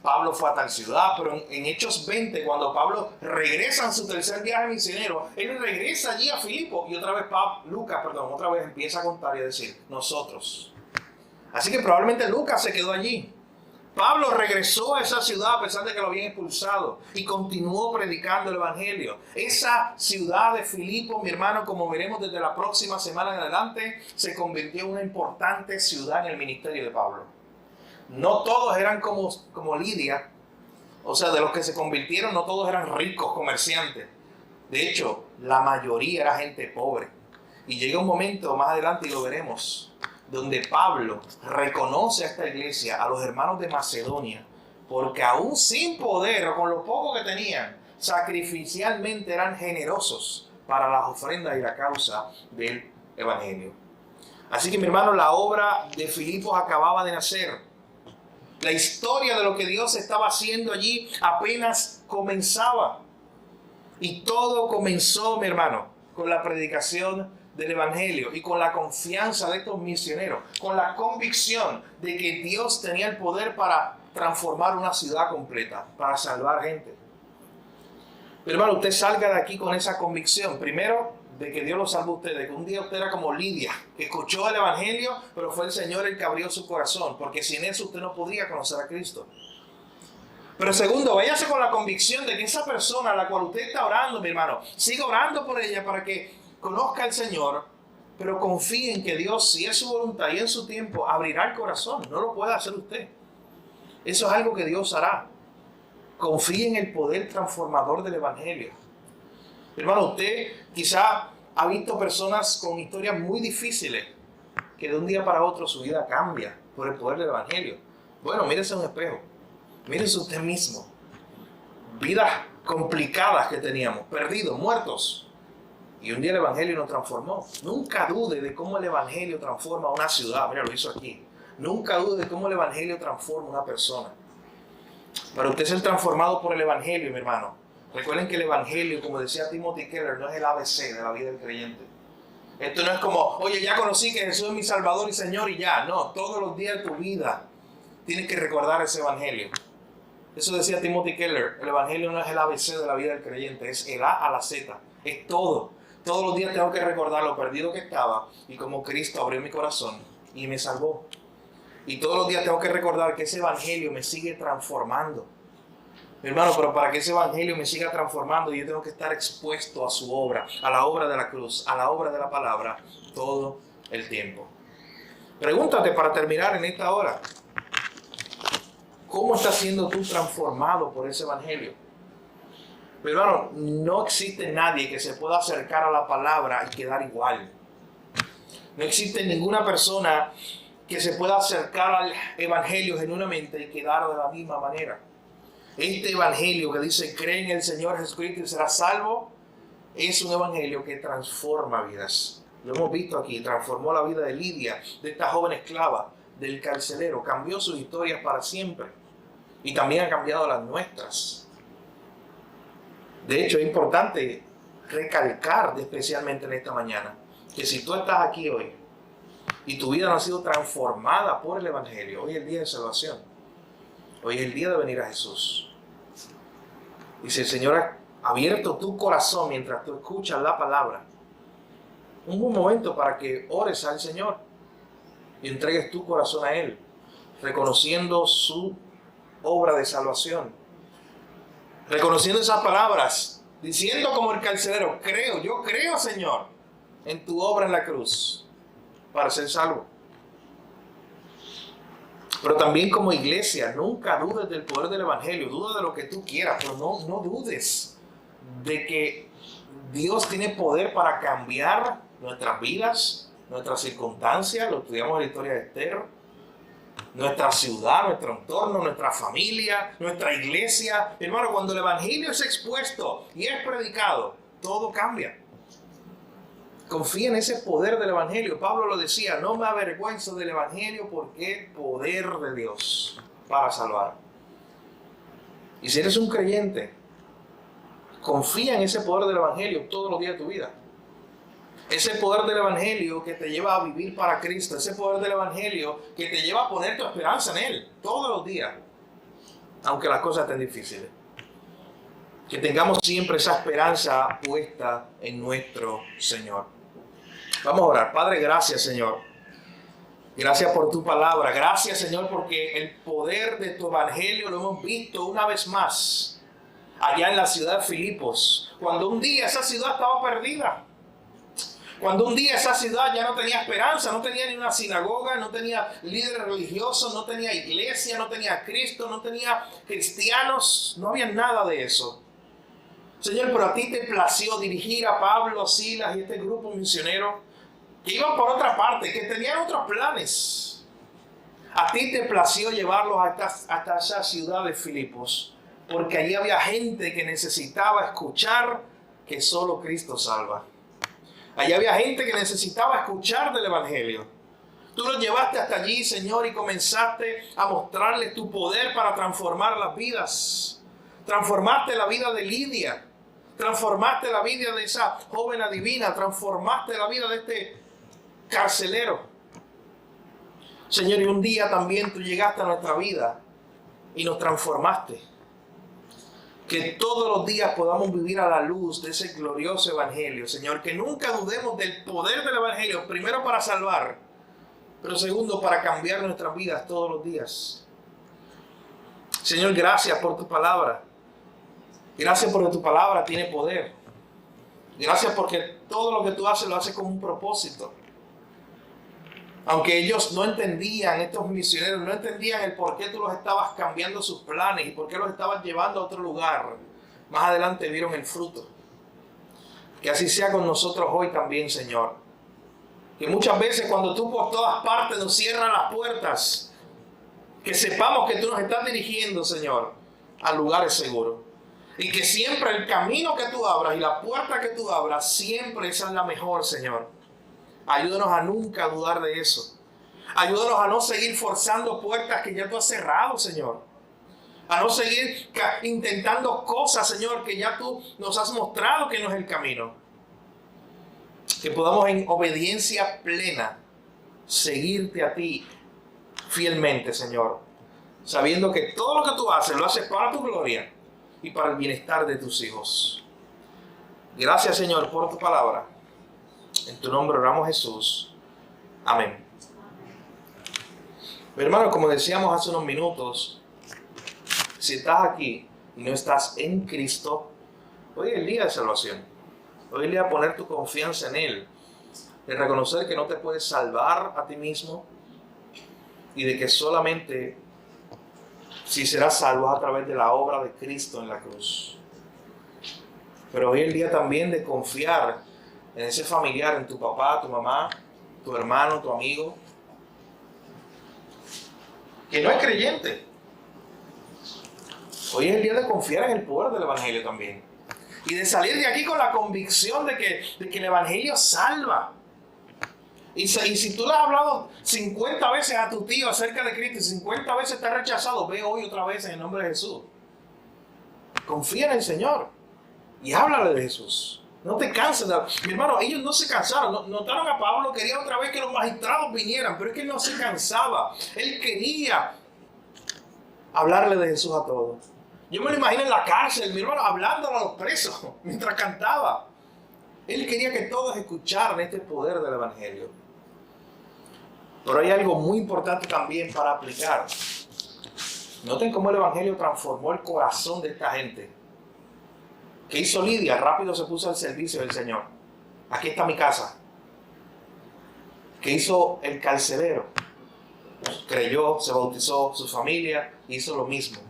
Pablo fue a tal ciudad, pero en Hechos 20, cuando Pablo regresa en su tercer viaje misionero, él regresa allí a Filipo y otra vez Lucas empieza a contar y a decir, nosotros. Así que probablemente Lucas se quedó allí. Pablo regresó a esa ciudad a pesar de que lo habían expulsado y continuó predicando el evangelio. Esa ciudad de Filipo, mi hermano, como veremos desde la próxima semana en adelante, se convirtió en una importante ciudad en el ministerio de Pablo. No todos eran como Lidia, o sea, de los que se convirtieron, no todos eran ricos comerciantes. De hecho, la mayoría era gente pobre. Y llega un momento más adelante, y lo veremos, donde Pablo reconoce a esta iglesia, a los hermanos de Macedonia, porque aún sin poder o con lo poco que tenían, sacrificialmente eran generosos para las ofrendas y la causa del evangelio. Así que, mi hermano, la obra de Filipos acababa de nacer. La historia de lo que Dios estaba haciendo allí apenas comenzaba. Y todo comenzó, mi hermano, con la predicación del evangelio y con la confianza de estos misioneros, con la convicción de que Dios tenía el poder para transformar una ciudad completa, para salvar gente. Pero hermano, usted salga de aquí con esa convicción. Primero, de que Dios lo salvó a usted, de que un día usted era como Lidia, que escuchó el Evangelio, pero fue el Señor el que abrió su corazón, porque sin eso usted no podría conocer a Cristo. Pero segundo, váyase con la convicción de que esa persona a la cual usted está orando, mi hermano, siga orando por ella para que conozca al Señor, pero confíe en que Dios, si es su voluntad y en su tiempo, abrirá el corazón. No lo puede hacer usted. Eso es algo que Dios hará. Confíe en el poder transformador del Evangelio. Hermano, usted quizá ha visto personas con historias muy difíciles que de un día para otro su vida cambia por el poder del Evangelio. Bueno, mírese en un espejo. Mírese usted mismo. Vidas complicadas que teníamos, perdidos, muertos. Y un día el Evangelio nos transformó. Nunca dude de cómo el Evangelio transforma una ciudad. Mira, lo hizo aquí. Nunca dude de cómo el Evangelio transforma una persona. Pero usted es el transformado por el Evangelio, mi hermano. Recuerden que el Evangelio, como decía Timothy Keller, no es el ABC de la vida del creyente. Esto no es como, oye, ya conocí que Jesús es mi Salvador y Señor y ya. No, todos los días de tu vida tienes que recordar ese Evangelio. Eso decía Timothy Keller, el Evangelio no es el ABC de la vida del creyente, es el A a la Z, es todo. Todos los días tengo que recordar lo perdido que estaba y cómo Cristo abrió mi corazón y me salvó. Y todos los días tengo que recordar que ese Evangelio me sigue transformando. Mi hermano, pero para que ese Evangelio me siga transformando, yo tengo que estar expuesto a su obra, a la obra de la cruz, a la obra de la palabra, todo el tiempo. Pregúntate para terminar en esta hora, ¿cómo estás siendo tú transformado por ese Evangelio? Mi hermano, no existe nadie que se pueda acercar a la palabra y quedar igual. No existe ninguna persona que se pueda acercar al Evangelio genuinamente y quedar de la misma manera. Este Evangelio que dice, cree en el Señor Jesucristo y serás salvo, es un Evangelio que transforma vidas. Lo hemos visto aquí, transformó la vida de Lidia, de esta joven esclava, del carcelero, cambió sus historias para siempre y también ha cambiado las nuestras. De hecho, es importante recalcar especialmente en esta mañana que si tú estás aquí hoy y tu vida no ha sido transformada por el Evangelio, hoy es el día de salvación. Hoy es el día de venir a Jesús. Y si el Señor ha abierto tu corazón mientras tú escuchas la palabra, un buen momento para que ores al Señor y entregues tu corazón a Él, reconociendo su obra de salvación, reconociendo esas palabras, diciendo como el carcelero, yo creo, Señor, en tu obra en la cruz para ser salvo. Pero también como iglesia, nunca dudes del poder del Evangelio, duda de lo que tú quieras, pero no dudes de que Dios tiene poder para cambiar nuestras vidas, nuestras circunstancias, lo estudiamos en la historia de Esther, nuestra ciudad, nuestro entorno, nuestra familia, nuestra iglesia. Hermano, cuando el Evangelio es expuesto y es predicado, todo cambia. Confía en ese poder del Evangelio. Pablo lo decía, no me avergüenzo del Evangelio porque es poder de Dios para salvar. Y si eres un creyente, confía en ese poder del Evangelio todos los días de tu vida. Ese poder del Evangelio que te lleva a vivir para Cristo. Ese poder del Evangelio que te lleva a poner tu esperanza en Él todos los días, aunque las cosas estén difíciles. Que tengamos siempre esa esperanza puesta en nuestro Señor. Vamos a orar. Padre, gracias, Señor. Gracias por tu palabra. Gracias, Señor, porque el poder de tu Evangelio lo hemos visto una vez más allá en la ciudad de Filipos. Cuando un día esa ciudad estaba perdida. Cuando un día esa ciudad ya no tenía esperanza, no tenía ni una sinagoga, no tenía líderes religiosos, no tenía iglesia, no tenía Cristo, no tenía cristianos, no había nada de eso. Señor, pero a ti te plació dirigir a Pablo, a Silas y este grupo misionero que iban por otra parte, que tenían otros planes. A ti te plació llevarlos hasta esa ciudad de Filipos, porque allí había gente que necesitaba escuchar que solo Cristo salva. Allí había gente que necesitaba escuchar del Evangelio. Tú los llevaste hasta allí, Señor, y comenzaste a mostrarles tu poder para transformar las vidas. Transformaste la vida de Lidia. Transformaste la vida de esa joven adivina. Transformaste la vida de este carcelero. Señor, y un día también tú llegaste a nuestra vida y nos transformaste. Que todos los días podamos vivir a la luz de ese glorioso evangelio, Señor. Que nunca dudemos del poder del evangelio, primero para salvar, pero segundo para cambiar nuestras vidas todos los días. Señor, gracias por tu palabra. Gracias porque tu palabra tiene poder. Gracias porque todo lo que tú haces lo haces con un propósito. Aunque ellos no entendían, estos misioneros no entendían el por qué tú los estabas cambiando sus planes y por qué los estabas llevando a otro lugar, más adelante vieron el fruto. Que así sea con nosotros hoy también, Señor. Que muchas veces cuando tú por todas partes nos cierras las puertas, que sepamos que tú nos estás dirigiendo, Señor, a lugares seguros. Y que siempre el camino que tú abras y la puerta que tú abras, siempre esa es la mejor, Señor. Ayúdanos a nunca dudar de eso. Ayúdanos a no seguir forzando puertas que ya tú has cerrado, Señor. A no seguir intentando cosas, Señor, que ya tú nos has mostrado que no es el camino. Que podamos en obediencia plena seguirte a ti fielmente, Señor. Sabiendo que todo lo que tú haces, lo haces para tu gloria y para el bienestar de tus hijos. Gracias, Señor, por tu palabra. En tu nombre oramos, Jesús. Amén. Mi hermano, como decíamos hace unos minutos, si estás aquí y no estás en Cristo, hoy es el día de salvación. Hoy es el día de poner tu confianza en Él. De reconocer que no te puedes salvar a ti mismo y de que solamente si serás salvo a través de la obra de Cristo en la cruz. Pero hoy es el día también de confiar en ese familiar, en tu papá, tu mamá, tu hermano, tu amigo, que no es creyente. Hoy es el día de confiar en el poder del evangelio también. Y de salir de aquí con la convicción de que el evangelio salva. Y si tú le has hablado 50 veces a tu tío acerca de Cristo y 50 veces te ha rechazado, ve hoy otra vez en el nombre de Jesús. Confía en el Señor y háblale de Jesús. No te canses. Mi hermano, ellos no se cansaron. Notaron a Pablo, quería otra vez que los magistrados vinieran, pero es que él no se cansaba. Él quería hablarle de Jesús a todos. Yo me lo imagino en la cárcel, mi hermano, hablándole a los presos mientras cantaba. Él quería que todos escucharan este poder del evangelio. Pero hay algo muy importante también para aplicar. Noten cómo el evangelio transformó el corazón de esta gente. ¿Qué hizo Lidia? Rápido se puso al servicio del Señor. Aquí está mi casa. ¿Qué hizo el carcelero? Creyó, se bautizó, su familia hizo lo mismo.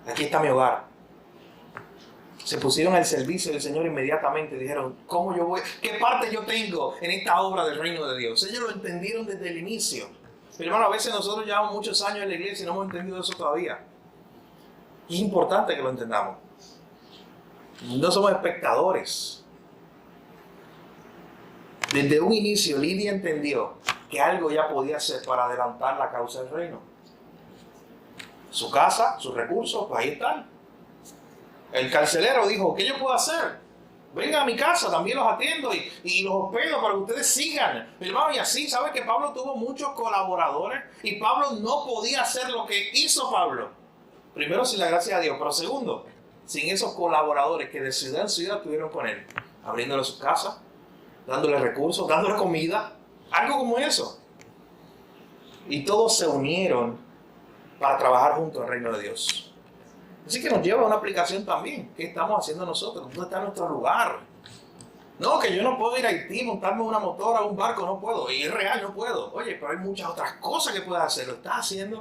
Aquí está mi hogar. Se pusieron al servicio del Señor inmediatamente. Dijeron, ¿cómo yo voy? ¿Qué parte yo tengo en esta obra del reino de Dios? Ellos lo entendieron desde el inicio. Pero hermano, a veces nosotros llevamos muchos años en la iglesia y no hemos entendido eso todavía. Y es importante que lo entendamos. No somos espectadores. Desde un inicio, Lidia entendió que algo ya podía hacer para adelantar la causa del reino. Su casa, sus recursos, pues ahí están. El carcelero dijo, ¿qué yo puedo hacer? Vengan a mi casa, también los atiendo y los hospedo para que ustedes sigan. Hermano, y así, ¿sabe que Pablo tuvo muchos colaboradores? Y Pablo no podía hacer lo que hizo Pablo. Primero, sin la gracia de Dios, pero segundo, sin esos colaboradores que de ciudad en ciudad estuvieron con él, abriéndole sus casas, dándole recursos, dándole comida, algo como eso. Y todos se unieron para trabajar juntos en el reino de Dios. Así que nos lleva a una aplicación también. ¿Qué estamos haciendo nosotros? ¿Dónde está nuestro lugar? No, que yo no puedo ir a Haití, montarme una motora, un barco, no puedo. Y es real, no puedo. Oye, pero hay muchas otras cosas que puedes hacer. ¿Lo estás haciendo?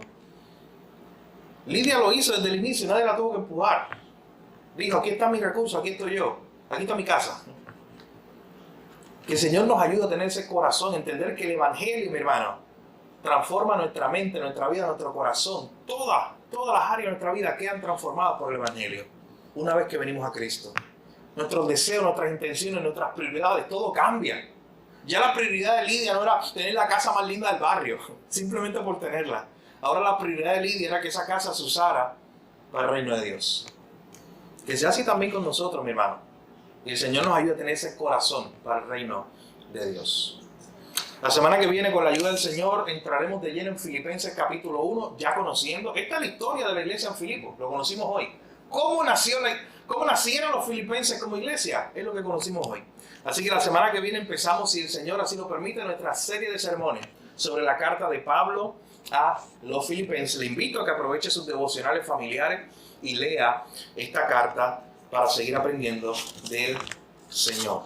Lidia lo hizo desde el inicio, nadie la tuvo que empujar. Dijo, aquí está mi recurso, aquí estoy yo, aquí está mi casa. Que el Señor nos ayude a tener ese corazón, entender que el evangelio, mi hermano, transforma nuestra mente, nuestra vida, nuestro corazón. Todas las áreas de nuestra vida quedan transformadas por el evangelio una vez que venimos a Cristo. Nuestros deseos, nuestras intenciones, nuestras prioridades, todo cambia. Ya la prioridad de Lidia no era tener la casa más linda del barrio, simplemente por tenerla. Ahora la prioridad de Lidia era que esa casa se usara para el reino de Dios. Que sea así también con nosotros, mi hermano. Y el Señor nos ayude a tener ese corazón para el reino de Dios. La semana que viene, con la ayuda del Señor, entraremos de lleno en Filipenses capítulo 1, ya conociendo. Esta es la historia de la iglesia en Filipos, lo conocimos hoy. ¿Cómo nacieron los filipenses como iglesia? Es lo que conocimos hoy. Así que la semana que viene empezamos, si el Señor así lo permite, nuestra serie de sermones sobre la carta de Pablo a los filipenses. Le invito a que aproveche sus devocionales familiares y lea esta carta para seguir aprendiendo del Señor.